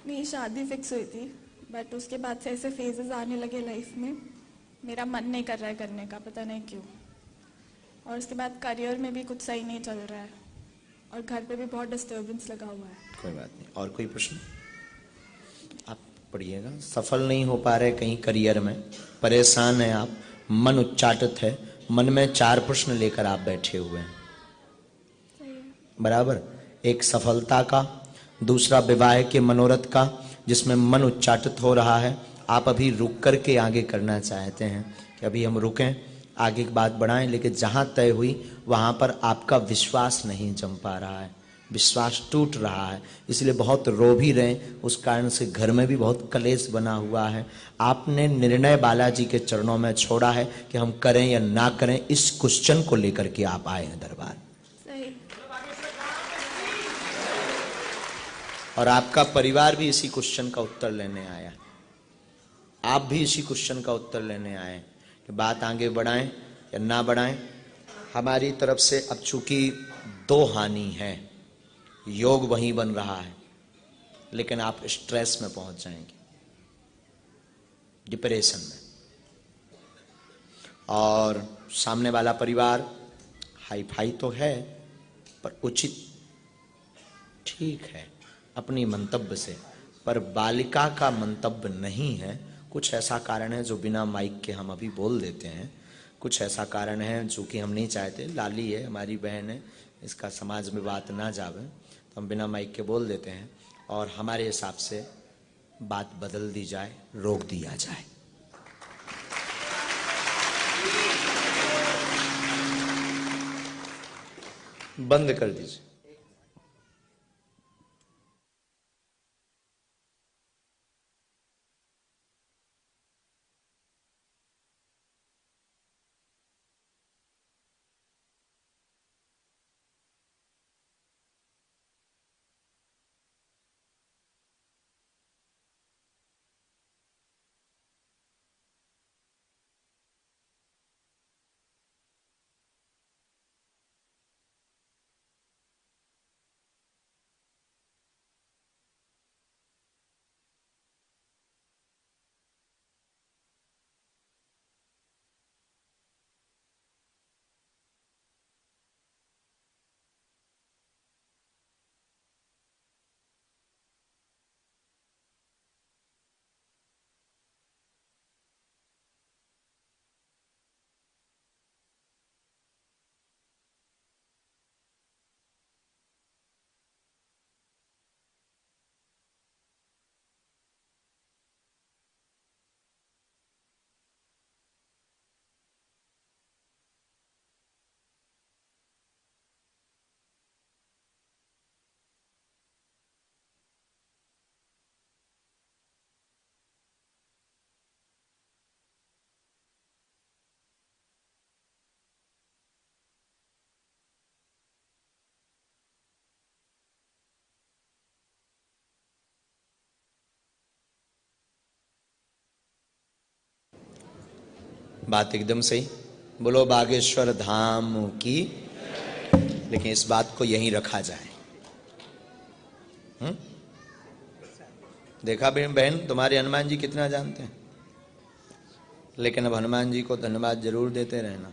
मेरी शादी फिक्स हुई थी, बट उसके बाद से ऐसे फेजेस आने लगे लाइफ में, मेरा मन नहीं कर रहा है करने का, पता नहीं क्यों। और उसके बाद करियर में भी कुछ सही नहीं चल रहा है, और घर पे भी बहुत डिस्टर्बेंस लगा हुआ है। कोई बात नहीं, और कोई प्रश्न? आप पढ़िएगा। सफल नहीं हो पा रहे कहीं करियर में, परेशान है आप, मन उच्चाटित है, मन में 4 प्रश्न लेकर आप बैठे हुए हैं। सही है। बराबर। एक सफलता का, दूसरा विवाह के मनोरथ का, जिसमें मन उच्चाटित हो रहा है। आप अभी रुक करके आगे करना चाहते हैं कि अभी हम रुकें, आगे की बात बढ़ाएं, लेकिन जहां तय हुई वहां पर आपका विश्वास नहीं जम पा रहा है, विश्वास टूट रहा है, इसलिए बहुत रो भी रहे। उस कारण से घर में भी बहुत कलेश बना हुआ है। आपने निर्णय बालाजी के चरणों में छोड़ा है कि हम करें या ना करें, इस क्वेश्चन को लेकर के आप आए हैं दरबार। सही। और आपका परिवार भी इसी क्वेश्चन का उत्तर लेने आया। आप भी इसी क्वेश्चन का उत्तर लेने आए कि बात आगे बढ़ाएं या ना बढ़ाएं। हमारी तरफ से अब चूंकि 2 हानि है, योग वहीं बन रहा है, लेकिन आप स्ट्रेस में पहुंच जाएंगे, डिप्रेशन में। और सामने वाला परिवार हाई फाई तो है, पर उचित ठीक है अपनी मंतव्य से, पर बालिका का मंतव्य नहीं है। कुछ ऐसा कारण है जो बिना माइक के हम अभी बोल देते हैं, कुछ ऐसा कारण है जो कि हम नहीं चाहते। लाली है, हमारी बहन है, इसका समाज में बात ना जावे, तो हम बिना माइक के बोल देते हैं, और हमारे हिसाब से बात बदल दी जाए, रोक दिया जाए। बंद कर दीजिए। बात एकदम सही। बोलो बागेश्वर धाम की। लेकिन इस बात को यहीं रखा जाए। देखा बहन, तुम्हारे हनुमान जी कितना जानते हैं, लेकिन अब हनुमान जी को धन्यवाद जरूर देते रहना।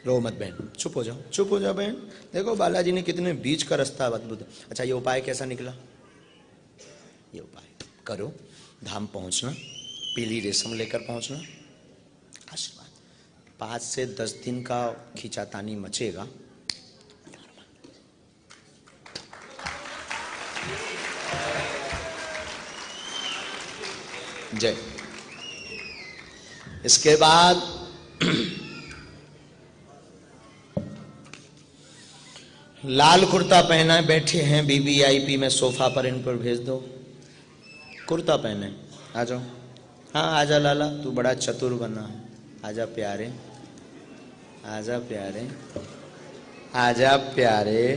रो मत बहन, चुप हो जाओ, चुप हो जाओ बहन। देखो बालाजी ने कितने बीच का रास्ता अद्भुत। अच्छा, ये उपाय कैसा निकला? ये उपाय करो, धाम पहुंचना, पीली रेशम लेकर पहुंचना, आशीर्वाद। 5 से 10 दिन का खींचातानी मचेगा। जय। इसके बाद लाल कुर्ता पहना बैठे हैं वीवीआईपी में सोफा पर, इन पर भेज दो। कुर्ता पहने आ जाओ। हाँ आजा लाला, तू बड़ा चतुर बना है। आजा प्यारे, आजा प्यारे, आजा प्यारे।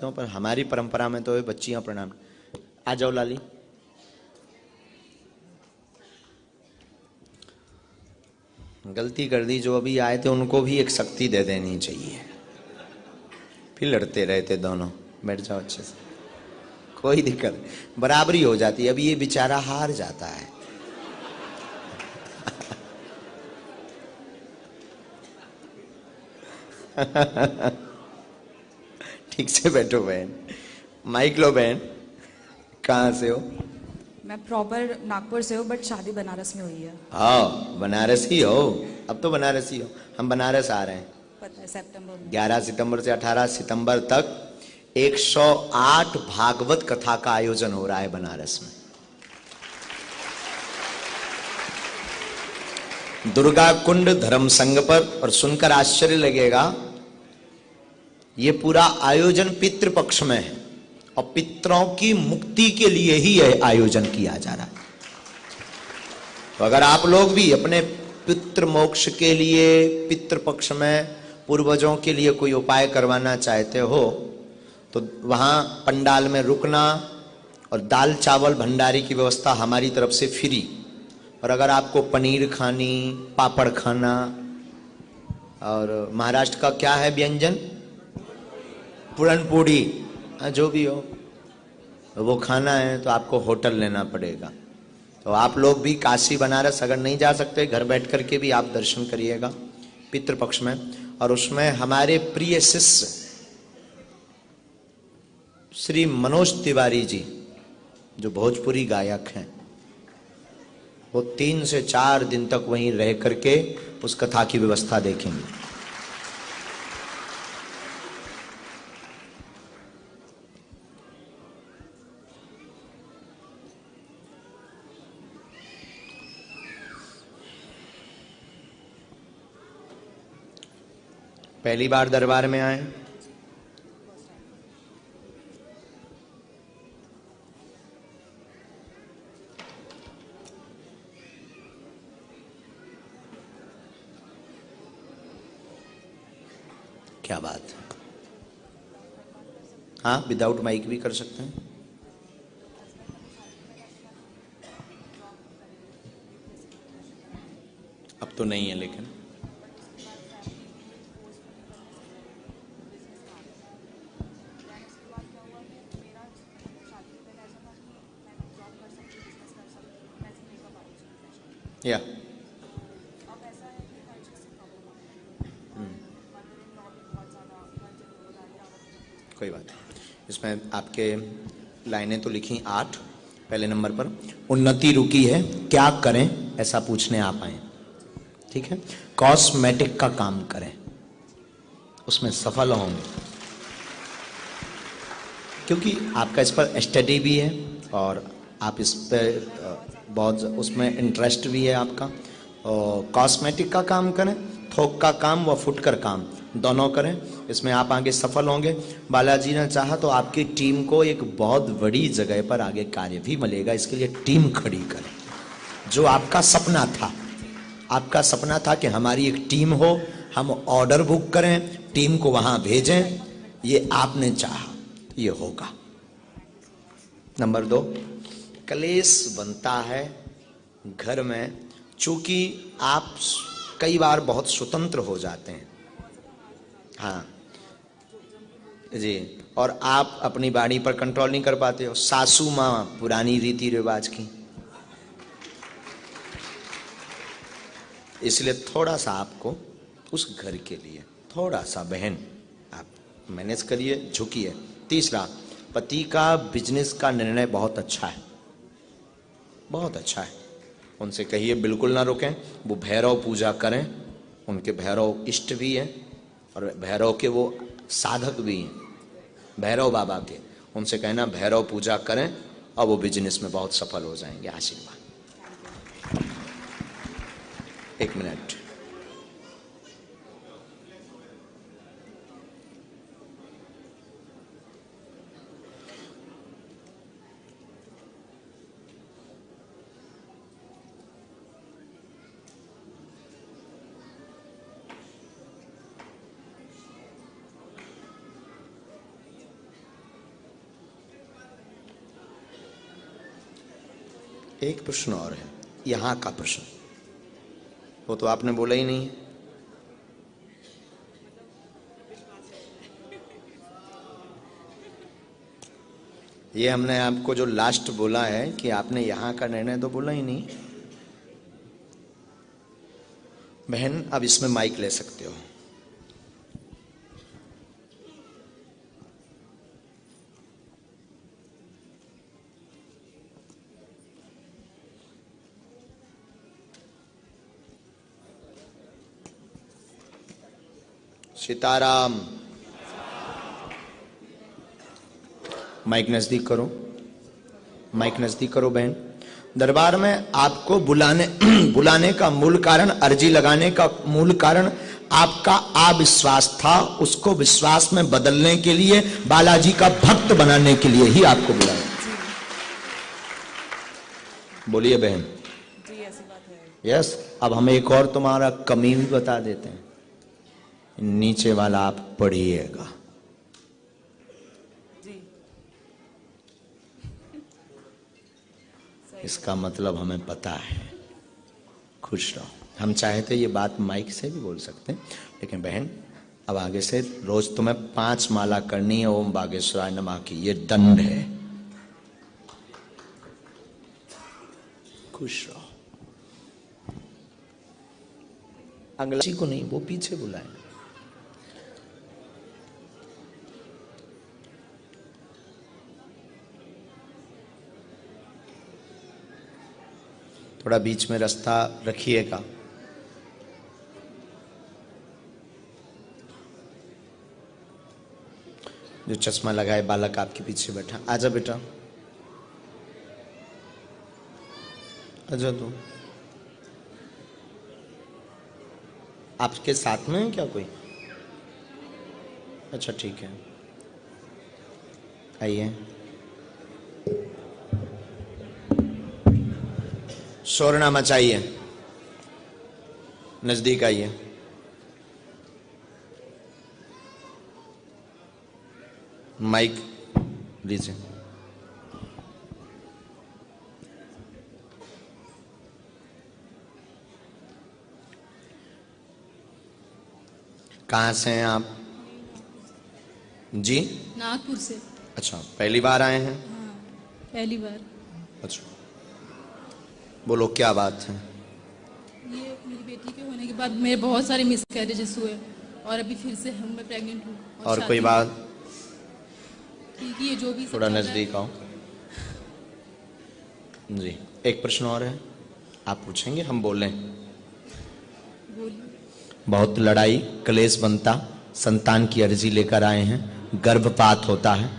तो पर हमारी परंपरा में तो ये बच्चियां प्रणाम। आ जाओ लाली। गलती कर दी जो अभी आए थे उनको भी एक शक्ति दे देनी चाहिए, फिर लड़ते रहते दोनों। बैठ जाओ अच्छे से, कोई दिक्कत नहीं, बराबरी हो जाती है। अभी ये बेचारा हार जाता है। ठीक से बैठो बहन। माइक लो बहन। कहाँ से हो? मैं प्रॉपर नागपुर से हूँ बट शादी बनारस में हुई है। हाँ बनारसी हो, अब तो बनारसी हो। हम बनारस आ रहे हैं, पता है, सितंबर में। 11 सितंबर से 18 सितंबर तक 108 भागवत कथा का आयोजन हो रहा है बनारस में। दुर्गा कुंड धर्म संघ पर। और सुनकर आश्चर्य लगेगा, ये पूरा आयोजन पितृपक्ष में है और पितरों की मुक्ति के लिए ही यह आयोजन किया जा रहा है। तो अगर आप लोग भी अपने पितृ मोक्ष के लिए पितृपक्ष में पूर्वजों के लिए कोई उपाय करवाना चाहते हो तो वहां पंडाल में रुकना और दाल चावल भंडारी की व्यवस्था हमारी तरफ से फ्री। और अगर आपको पनीर खानी, पापड़ खाना, और महाराष्ट्र का क्या है व्यंजन, पुरनपोड़ी, जो भी हो वो खाना है तो आपको होटल लेना पड़ेगा। तो आप लोग भी काशी बनारस अगर नहीं जा सकते, घर बैठ करके भी आप दर्शन करिएगा पितृपक्ष में। और उसमें हमारे प्रिय शिष्य श्री मनोज तिवारी जी जो भोजपुरी गायक हैं, वो 3 से 4 दिन तक वहीं रह करके उस कथा की व्यवस्था देखेंगे। पहली बार दरबार में आए? क्या बात है। हाँ विदाउट माइक भी कर सकते हैं। अब तो नहीं है लेकिन या कोई बात नहीं। इसमें आपके लाइनें तो लिखी 8। पहले नंबर पर उन्नति रुकी है, क्या करें ऐसा पूछने आप आए। ठीक है, कॉस्मेटिक का काम करें, उसमें सफल होंगे क्योंकि आपका इस पर स्टडी भी है और आप इस पर बहुत उसमें इंटरेस्ट भी है आपका। और कॉस्मेटिक का काम करें, थोक का काम व फुटकर काम दोनों करें, इसमें आप आगे सफल होंगे। बालाजी ने चाहा तो आपकी टीम को एक बहुत बड़ी जगह पर आगे कार्य भी मिलेगा, इसके लिए टीम खड़ी करें। जो आपका सपना था, आपका सपना था कि हमारी एक टीम हो, हम ऑर्डर बुक करें, टीम को वहां भेजें, ये आपने चाहा, ये होगा। नंबर 2, क्लेश बनता है घर में, चूंकि आप कई बार बहुत स्वतंत्र हो जाते हैं, हाँ जी, और आप अपनी बाणी पर कंट्रोल नहीं कर पाते हो। सासू माँ पुरानी रीति रिवाज की, इसलिए थोड़ा सा आपको उस घर के लिए थोड़ा सा बहन आप मैनेज करिए, झुकिए। तीसरा, पति का बिजनेस का निर्णय बहुत अच्छा है, बहुत अच्छा है। उनसे कहिए बिल्कुल ना रुकें, वो भैरव पूजा करें, उनके भैरव इष्ट भी हैं और भैरव के वो साधक भी हैं, भैरव बाबा के। उनसे कहना भैरव पूजा करें और वो बिजनेस में बहुत सफल हो जाएंगे। आशीर्वाद। 1 मिनट। एक प्रश्न और है, यहां का प्रश्न, वो तो आपने बोला ही नहीं। ये हमने आपको जो लास्ट बोला है कि आपने यहां का निर्णय तो बोला ही नहीं। बहन, अब इसमें माइक ले सकते हो। सीताराम। माइक नजदीक करो, माइक नजदीक करो बहन। दरबार में आपको बुलाने का मूल कारण, अर्जी लगाने का मूल कारण आपका अविश्वास था, उसको विश्वास में बदलने के लिए, बालाजी का भक्त बनाने के लिए ही आपको बुलाया। बोलिए बहन। जी ऐसी बात है। यस। अब हम एक और तुम्हारा कमी भी बता देते हैं, नीचे वाला आप पढ़िएगा। जी इसका मतलब हमें पता है। खुश रहो। हम चाहे तो ये बात माइक से भी बोल सकते हैं, लेकिन बहन अब आगे से रोज तुम्हें 5 माला करनी है ओम बागेश्वराय नमः की, ये दंड है। खुश रहो। अगला किसी को नहीं, वो पीछे बुलाए। थोड़ा बीच में रास्ता रखिएगा। जो चश्मा लगाए बालक आपके पीछे बैठा, आजा बेटा, आजा। तू आपके साथ में है क्या कोई? अच्छा ठीक है, आइए। शोर ना मचाइए, नजदीक आइए। माइक लीजिए। कहाँ से हैं आप? जी नागपुर से। अच्छा, पहली बार आए हैं? हाँ, पहली बार। अच्छा, बोलो क्या बात है? ये मेरी बेटी के होने के बाद मेरे बहुत सारे मिसकैरेजेस हुए और अभी फिर से मैं प्रेग्नेंट हूँ। और कोई बात? ठीक है, जो भी सब थोड़ा चल रहा नजदीक आओ जी। एक प्रश्न और है, आप पूछेंगे, हम बोलें? है, बोलिए। बहुत लड़ाई क्लेश बनता, संतान की अर्जी लेकर आए हैं, गर्भपात होता है,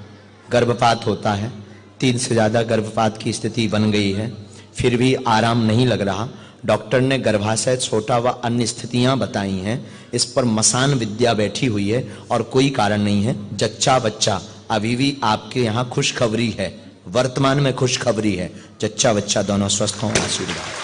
गर्भपात होता है, 3 से ज्यादा गर्भपात की स्थिति बन गई है, फिर भी आराम नहीं लग रहा। डॉक्टर ने गर्भाशय छोटा व अन्य स्थितियां बताई हैं। इस पर मसान विद्या बैठी हुई है और कोई कारण नहीं है। जच्चा बच्चा अभी भी आपके यहाँ खुशखबरी है, वर्तमान में खुशखबरी है। जच्चा बच्चा दोनों स्वस्थ हों, आशीर्वाद।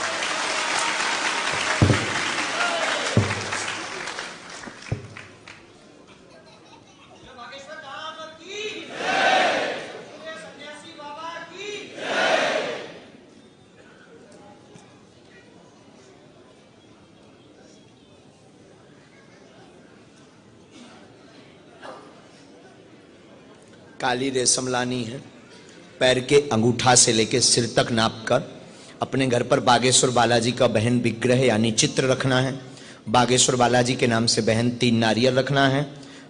काली रेशम लानी है, पैर के अंगूठा से लेकर सिर तक नापकर अपने घर पर बागेश्वर बालाजी का बहन विग्रह यानी चित्र रखना है। बागेश्वर बालाजी के नाम से बहन 3 नारियल रखना है।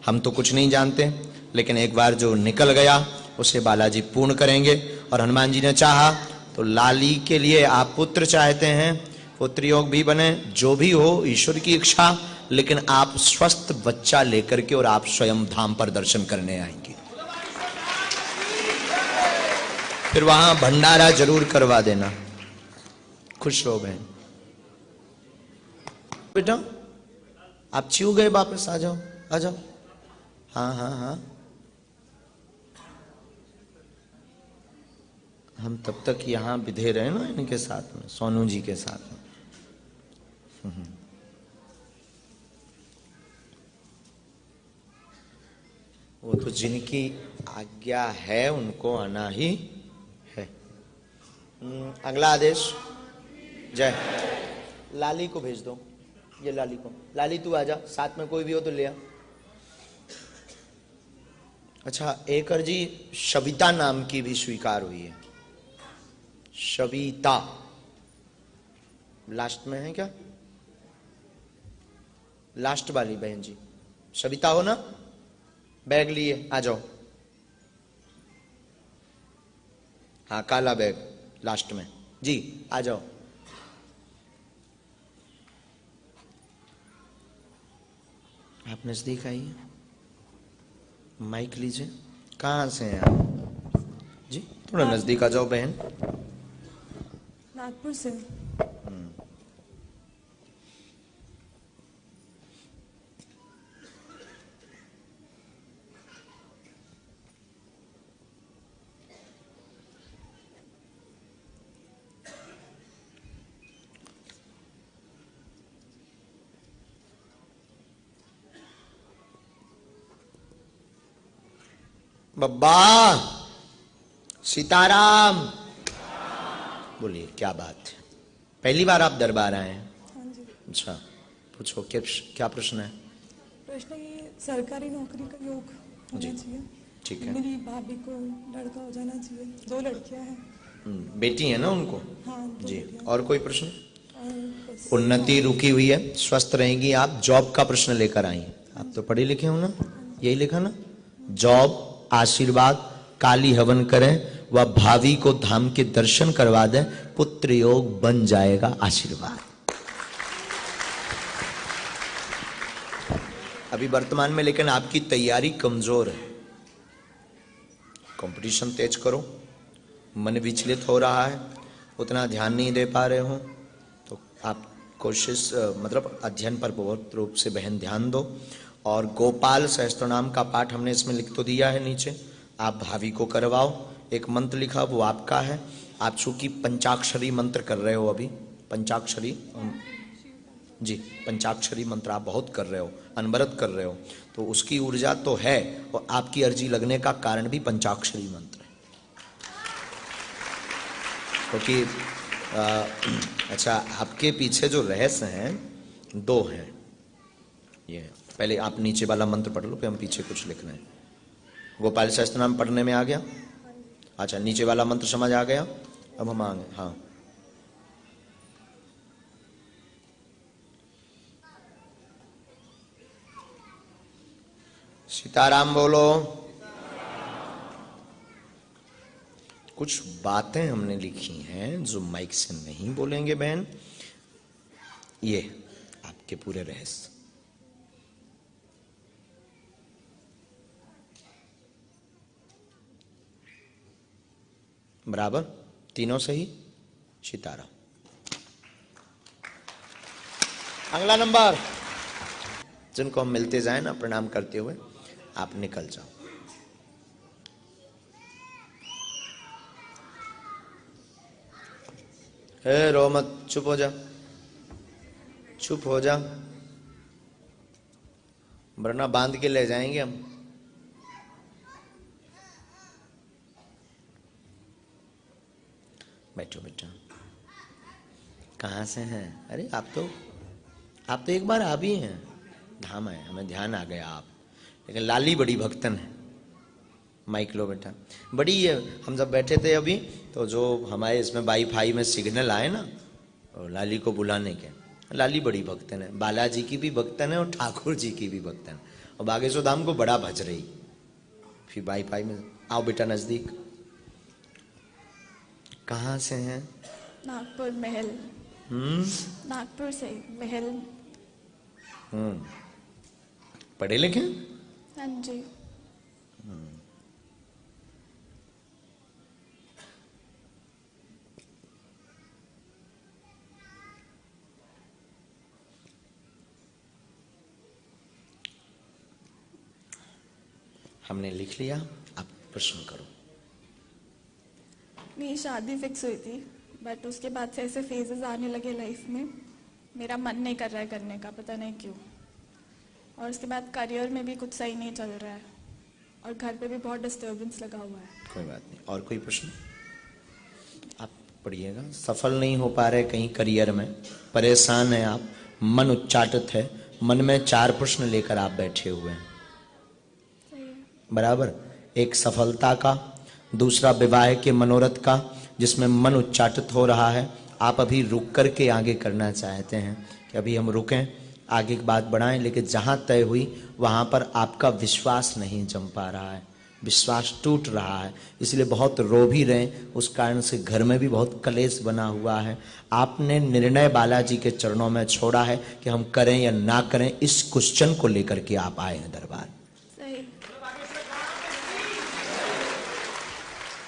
हम तो कुछ नहीं जानते, लेकिन एक बार जो निकल गया उसे बालाजी पूर्ण करेंगे। और हनुमान जी ने चाहा तो लाली के लिए आप पुत्र चाहते हैं, पुत्र योग भी बने, जो भी हो ईश्वर की इच्छा, लेकिन आप स्वस्थ बच्चा लेकर के और आप स्वयं धाम पर दर्शन करने आएंगे। फिर वहां भंडारा जरूर करवा देना। खुश हो बहन। बेटा आप छिू गए, वापस आ जाओ, आ जाओ। हाँ हाँ हाँ, हम तब तक यहां विधे रहे ना इनके साथ में, सोनू जी के साथ में। वो तो जिनकी आज्ञा है उनको आना ही है। अगला आदेश। जय। लाली को भेज दो, ये लाली को। लाली तू आजा, साथ में कोई भी हो तो ले आ। अच्छा, एक अर्जी शविता नाम की भी स्वीकार हुई है। शविता लास्ट में है क्या? लास्ट वाली बहन जी शविता हो ना? बैग लिए आ जाओ। हाँ, काला बैग लास्ट में जी, आ जाओ। आप नजदीक आइए, माइक लीजिए। कहाँ से हैं आप जी? थोड़ा नजदीक आ जाओ बहन। नागपुर से। बब्बा सीताराम। बोलिए, क्या बात है? पहली बार आप दरबार आए हैं? हाँ जी। अच्छा, पूछो क्या प्रश्न है? प्रश्न ये सरकारी नौकरी का योग होना जी, चाहिए। ठीक है। मेरी भाभी को लड़का हो जाना चाहिए। 2 लड़कियां हैं। बेटी है ना उनको? हाँ, 2 जी। बेटियां। और कोई प्रश्न? और बस। उन्नति रुकी हुई है, स्वस्थ रहेंगी आप। जॉब का प्रश्न लेकर आई हैं। आप तो पढ़े लिखे हो ना? यही लिखा ना? जॉब, आशीर्वाद, काली हवन करें व भावी को धाम के दर्शन करवा दें, पुत्र योग बन जाएगा। आशीर्वाद। अभी वर्तमान में लेकिन आपकी तैयारी कमजोर है। कंपटीशन तेज करो, मन विचलित हो रहा है, उतना ध्यान नहीं दे पा रहे हो, तो आप कोशिश मतलब अध्ययन पर बहुत रूप से बहन ध्यान दो। और गोपाल सहस्त्रनाम का पाठ हमने इसमें लिख तो दिया है नीचे, आप भाभी को करवाओ। एक मंत्र लिखा वो आपका है। आप चूंकि पंचाक्षरी मंत्र कर रहे हो अभी, पंचाक्षरी जी, पंचाक्षरी मंत्र आप बहुत कर रहे हो, अनवरत कर रहे हो, तो उसकी ऊर्जा तो है और आपकी अर्जी लगने का कारण भी पंचाक्षरी मंत्र है। क्योंकि अच्छा, आपके पीछे जो रहस्य हैं 2 हैं। ये पहले आप नीचे वाला मंत्र पढ़ लो, फिर हम पीछे कुछ लिख रहे हैं। गोपाल सहस्त्रनाम पढ़ने में आ गया? अच्छा, नीचे वाला मंत्र समझ आ गया? अब हम आ गए। हाँ, सीताराम बोलो। कुछ बातें हमने लिखी हैं जो माइक से नहीं बोलेंगे बहन, ये आपके पूरे रहस्य। बराबर? तीनों सही? सीताराम। अगला नंबर। जिनको हम मिलते जाए ना प्रणाम करते हुए, आप निकल जाओ। रो मत, चुप हो जा, चुप हो जा, वरना बांध के ले जाएंगे हम। बैठो बेटा। कहाँ से हैं? अरे आप तो एक बार आ भी हैं। धाम है, हमें ध्यान आ गया आप। लेकिन लाली बड़ी भक्तन है। माइक लो बेटा। बड़ी है। हम जब बैठे थे अभी, तो जो हमारे इसमें वाईफाई में सिग्नल आए ना, और लाली को बुलाने के, लाली बड़ी भक्तन है। बालाजी की भी भक्तन है और ठाकुर जी की भी भक्तन है। और बागेश्वर धाम को बड़ा भज रही। फिर वाईफाई में आओ बेटा नजदीक। कहाँ से हैं? नागपुर महल। नागपुर से महल। पढ़े लिखे? हाँ जी। हमने लिख लिया, आप प्रश्न करो। मेरी शादी फिक्स हुई थी, बट उसके बाद से ऐसे फेजेस आने लगे लाइफ में, मेरा मन नहीं कर रहा है करने का, पता नहीं क्यों। और उसके बाद करियर में भी कुछ सही नहीं चल रहा है, और घर पे भी बहुत डिस्टर्बेंस लगा हुआ है। कोई बात नहीं। और कोई प्रश्न? आप पढ़िएगा। सफल नहीं हो पा रहे कहीं करियर में, परेशान हैं आप, मन उच्चाटित है, मन में 4 प्रश्न लेकर आप बैठे हुए हैं। सही है। बराबर। एक सफलता का, दूसरा विवाह के मनोरथ का, जिसमें मन उच्चाटित हो रहा है। आप अभी रुक करके आगे करना चाहते हैं कि अभी हम रुकें, आगे की बात बढ़ाएं, लेकिन जहां तय हुई वहां पर आपका विश्वास नहीं जम पा रहा है, विश्वास टूट रहा है, इसलिए बहुत रो भी रहे। उस कारण से घर में भी बहुत कलेश बना हुआ है। आपने निर्णय बालाजी के चरणों में छोड़ा है कि हम करें या ना करें, इस क्वेश्चन को लेकर के आप आए हैं दरबार। सही।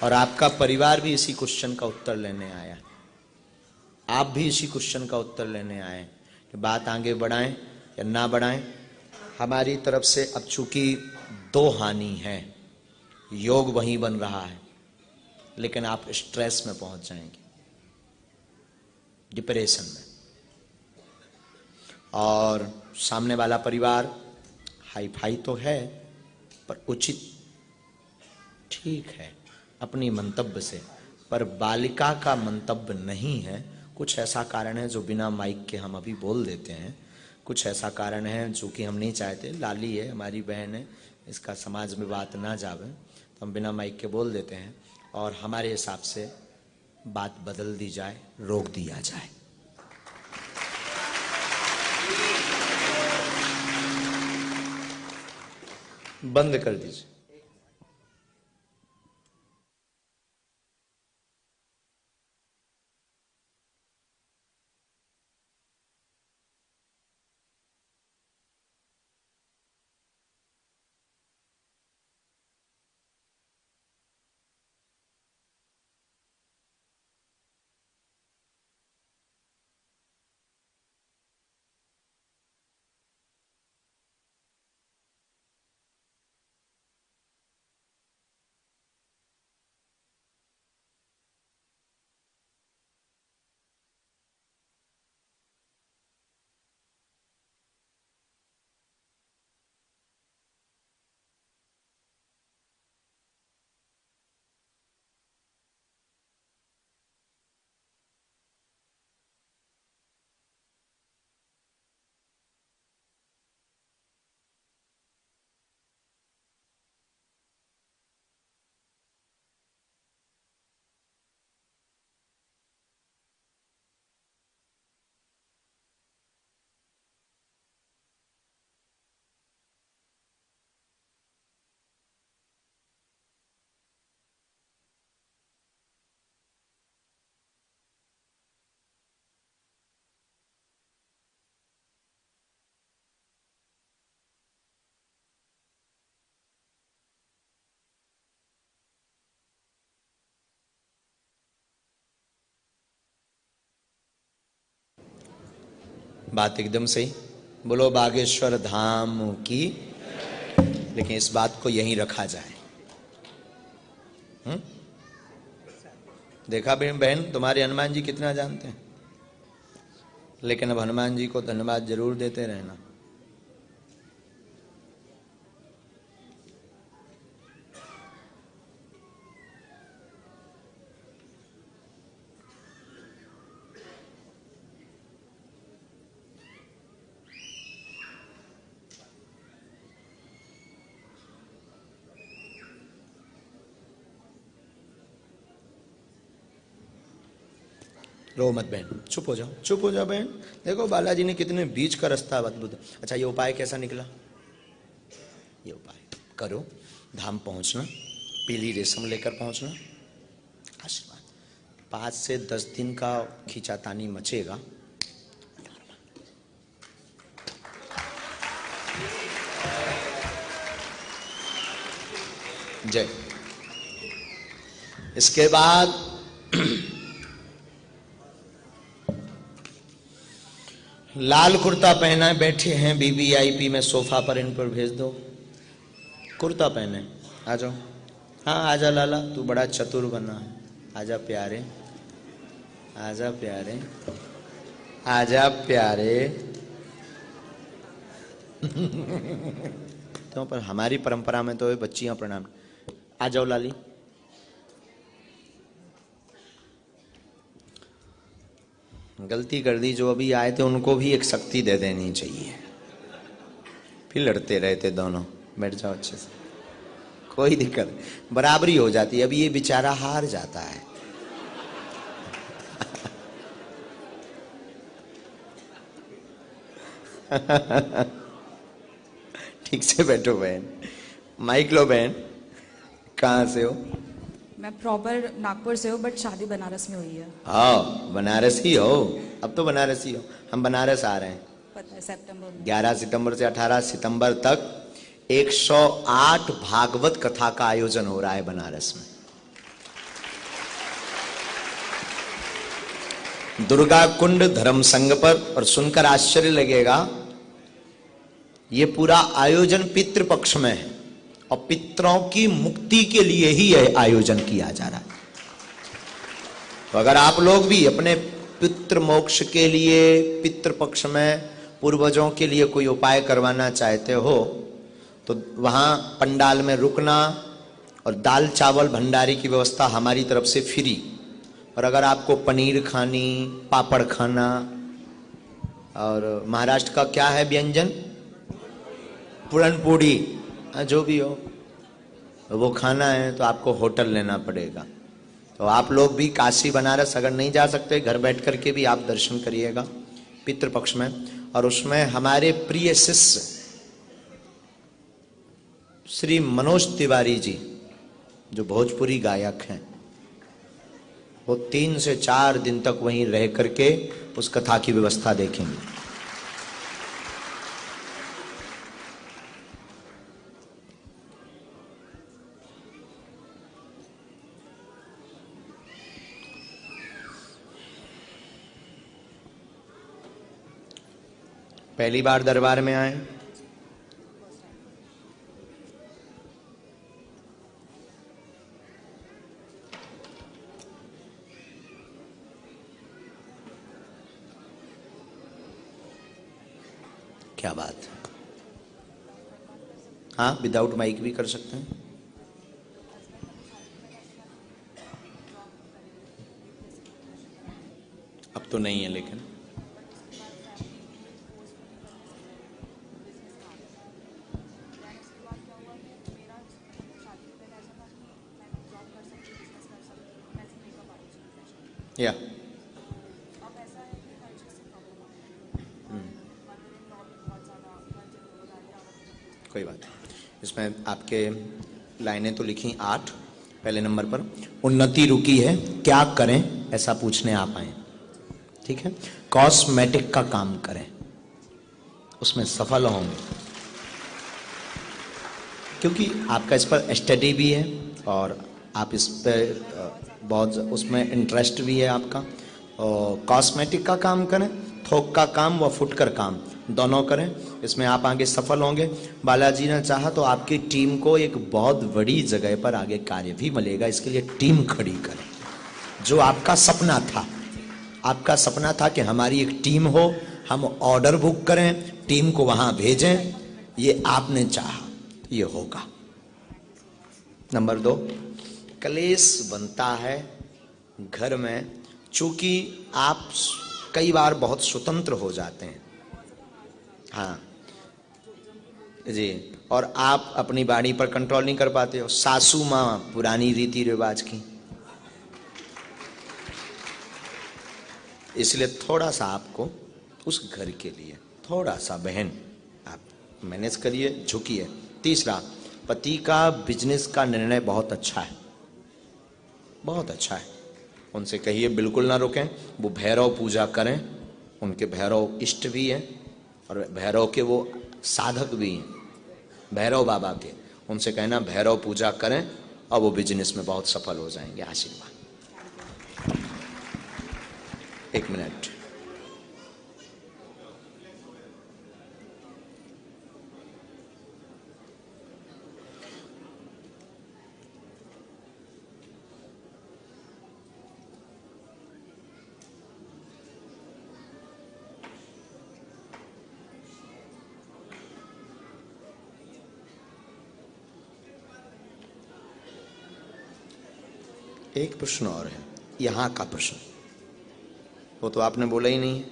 और आपका परिवार भी इसी क्वेश्चन का उत्तर लेने आया। आप भी इसी क्वेश्चन का उत्तर लेने आए कि बात आगे बढ़ाएं या ना बढ़ाएं। हमारी तरफ से अब चूंकि 2 हानि है, योग वहीं बन रहा है, लेकिन आप स्ट्रेस में पहुंच जाएंगे, डिप्रेशन में। और सामने वाला परिवार हाई फाई तो है, पर उचित ठीक है अपनी मंतव्य से, पर बालिका का मंतव्य नहीं है। कुछ ऐसा कारण है जो बिना माइक के हम अभी बोल देते हैं, कुछ ऐसा कारण है जो कि हम नहीं चाहते। लाली है, हमारी बहन है, इसका समाज में बात ना जावे, तो हम बिना माइक के बोल देते हैं, और हमारे हिसाब से बात बदल दी जाए, रोक दिया जाए। बंद कर दीजिए। बात एकदम सही। बोलो बागेश्वर धाम की। लेकिन इस बात को यहीं रखा जाए। देखा बहन, तुम्हारे हनुमान जी कितना जानते हैं। लेकिन अब हनुमान जी को धन्यवाद जरूर देते रहना। रो मत बहन, चुप हो जाओ, चुप हो जाओ बहन। देखो बालाजी ने कितने बीच का रास्ता अद्भुत। अच्छा, ये उपाय कैसा निकला? ये उपाय करो, धाम पहुंचना, पीली रेशम लेकर पहुंचना, आशीर्वाद। 5 से 10 दिन का खींचातानी मचेगा। जय। इसके बाद लाल कुर्ता पहना बैठे हैं वीवीआईपी में सोफा पर, इन पर भेज दो। कुर्ता पहने आ जाओ। हाँ आजा लाला, तू बड़ा चतुर बना है। आजा प्यारे, आजा प्यारे, आजा प्यारे। तो पर हमारी परंपरा में तो ये बच्चियां प्रणाम। आ जाओ लाली। गलती कर दी जो अभी आए थे उनको भी एक शक्ति दे देनी चाहिए, फिर लड़ते रहते दोनों। बैठ जाओ अच्छे से, कोई दिक्कत नहीं, बराबरी हो जाती है। अभी ये बेचारा हार जाता है। ठीक से बैठो बहन। माइक लो बहन। कहाँ से हो? मैं प्रॉपर नागपुर से हूँ बट शादी बनारस में हुई है। हाँ बनारसी हो, अब तो बनारसी हो। हम बनारस आ रहे हैं, पता है, सितंबर में। 11 सितंबर से 18 सितंबर तक 108 भागवत कथा का आयोजन हो रहा है बनारस में। दुर्गा कुंड धर्म संघ पर। और सुनकर आश्चर्य लगेगा, ये पूरा आयोजन पितृपक्ष में है और पितरों की मुक्ति के लिए ही यह आयोजन किया जा रहा है। तो अगर आप लोग भी अपने पितृ मोक्ष के लिए पितृपक्ष में पूर्वजों के लिए कोई उपाय करवाना चाहते हो तो वहां पंडाल में रुकना और दाल चावल भंडारी की व्यवस्था हमारी तरफ से फ्री। और अगर आपको पनीर खानी, पापड़ खाना, और महाराष्ट्र का क्या है व्यंजन, पूरनपूड़ी, जो भी हो वो खाना है तो आपको होटल लेना पड़ेगा। तो आप लोग भी काशी बनारस अगर नहीं जा सकते, घर बैठ करके भी आप दर्शन करिएगा पितृपक्ष में। और उसमें हमारे प्रिय शिष्य श्री मनोज तिवारी जी जो भोजपुरी गायक हैं, वो 3 से 4 दिन तक वहीं रह करके उस कथा की व्यवस्था देखेंगे। पहली बार दरबार में आए? क्या बात है। हाँ विदाउट माइक भी कर सकते हैं। अब तो नहीं है लेकिन या कोई बात नहीं। इसमें आपके लाइनें तो लिखी 8। पहले नंबर पर उन्नति रुकी है, क्या करें ऐसा पूछने आप आए। ठीक है, कॉस्मेटिक का काम करें, उसमें सफल होंगे क्योंकि आपका इस पर स्टडी भी है और आप इस पर बहुत उसमें इंटरेस्ट भी है आपका। और कॉस्मेटिक का काम करें थोक का काम व फुटकर काम दोनों करें, इसमें आप आगे सफल होंगे। बालाजी ने चाहा तो आपकी टीम को एक बहुत बड़ी जगह पर आगे कार्य भी मिलेगा, इसके लिए टीम खड़ी करें। जो आपका सपना था, आपका सपना था कि हमारी एक टीम हो, हम ऑर्डर बुक करें, टीम को वहां भेजें, ये आपने चाहा, ये होगा। नंबर 2, क्लेश बनता है घर में, चूंकि आप कई बार बहुत स्वतंत्र हो जाते हैं, हाँ जी, और आप अपनी वाणी पर कंट्रोल नहीं कर पाते हो। सासू माँ पुरानी रीति रिवाज की, इसलिए थोड़ा सा आपको उस घर के लिए थोड़ा सा बहन आप मैनेज करिए, झुकिए। तीसरा, पति का बिजनेस का निर्णय बहुत अच्छा है, बहुत अच्छा है। उनसे कहिए बिल्कुल ना रुकें, वो भैरव पूजा करें, उनके भैरव इष्ट भी हैं और भैरव के वो साधक भी हैं, भैरव बाबा के। उनसे कहना भैरव पूजा करें और वो बिजनेस में बहुत सफल हो जाएंगे। आशीर्वाद। 1 मिनट। एक प्रश्न और है, यहां का प्रश्न, वो तो आपने बोला ही नहीं है।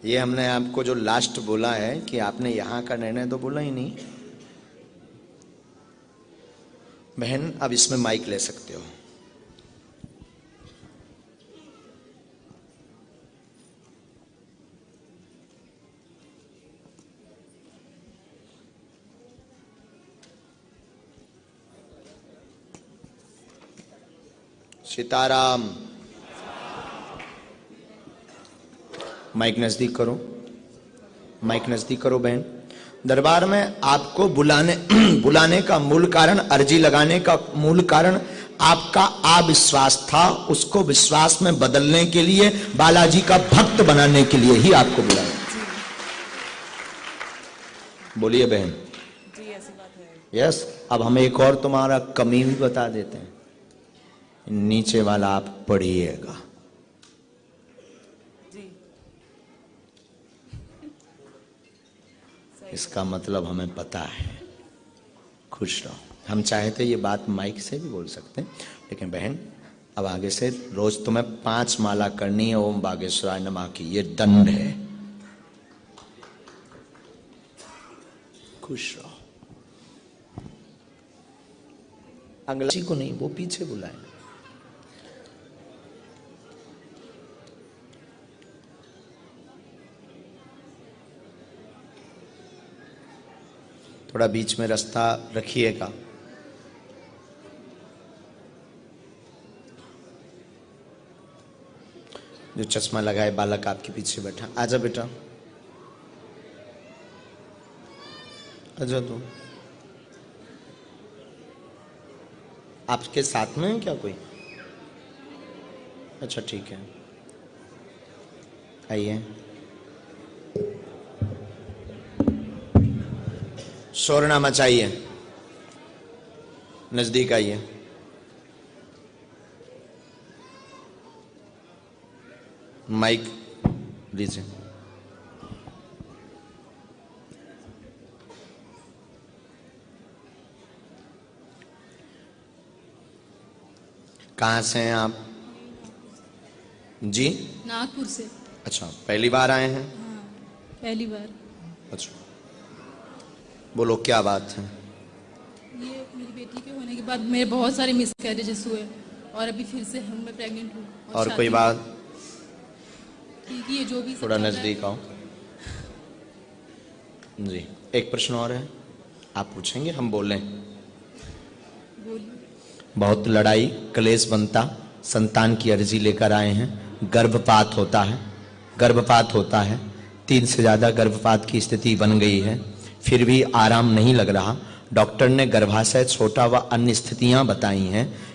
ये हमने आपको जो लास्ट बोला है कि आपने यहां का निर्णय तो बोला ही नहीं। बहन, अब इसमें माइक ले सकते हो। सीताराम। माइक नजदीक करो, माइक नजदीक करो बहन। दरबार में आपको बुलाने का मूल कारण, अर्जी लगाने का मूल कारण आपका अविश्वास था, उसको विश्वास में बदलने के लिए, बालाजी का भक्त बनाने के लिए ही आपको बुलाया। बोलिए बहन। जी ऐसी बात है। यस। अब हम एक और तुम्हारा कमी भी बता देते हैं, नीचे वाला आप पढ़िएगा। जी इसका मतलब हमें पता है। खुश रहो। हम चाहे तो ये बात माइक से भी बोल सकते हैं, लेकिन बहन अब आगे से रोज तुम्हें 5 माला करनी है ओम बागेश्वराय नमः की, ये दंड है। खुश रहो। अगला को नहीं, वो पीछे बुलाए। थोड़ा बीच में रास्ता रखिएगा। जो चश्मा लगाए बालक आपके पीछे बैठा, आजा बेटा, आजा। तू आपके साथ में है क्या कोई? अच्छा ठीक है, आइए। शोर ना मचाइए, नजदीक आइए। माइक लीजिए। कहाँ से हैं आप? जी, नागपुर से। अच्छा, पहली बार आए हैं? हाँ, पहली बार। अच्छा, बोलो क्या बात है? ये मेरी बेटी के होने के बाद मेरे बहुत सारे मिसकैरेजेस हुए और अभी फिर से मैं प्रेग्नेंट हूँ। और कोई बात? ठीक है, ये जो भी सब थोड़ा चल रहा है। नजदीक आओ जी। एक प्रश्न और है, आप पूछेंगे, हम बोलें? बोलिए। बहुत लड़ाई क्लेश बनता, संतान की अर्जी लेकर आए हैं, गर्भपात होता है, गर्भपात होता है, 3 से ज्यादा गर्भपात की स्थिति बन गई है, फिर भी आराम नहीं लग रहा, डॉक्टर ने गर्भाशय छोटा व अन्य स्थितियां बताई हैं,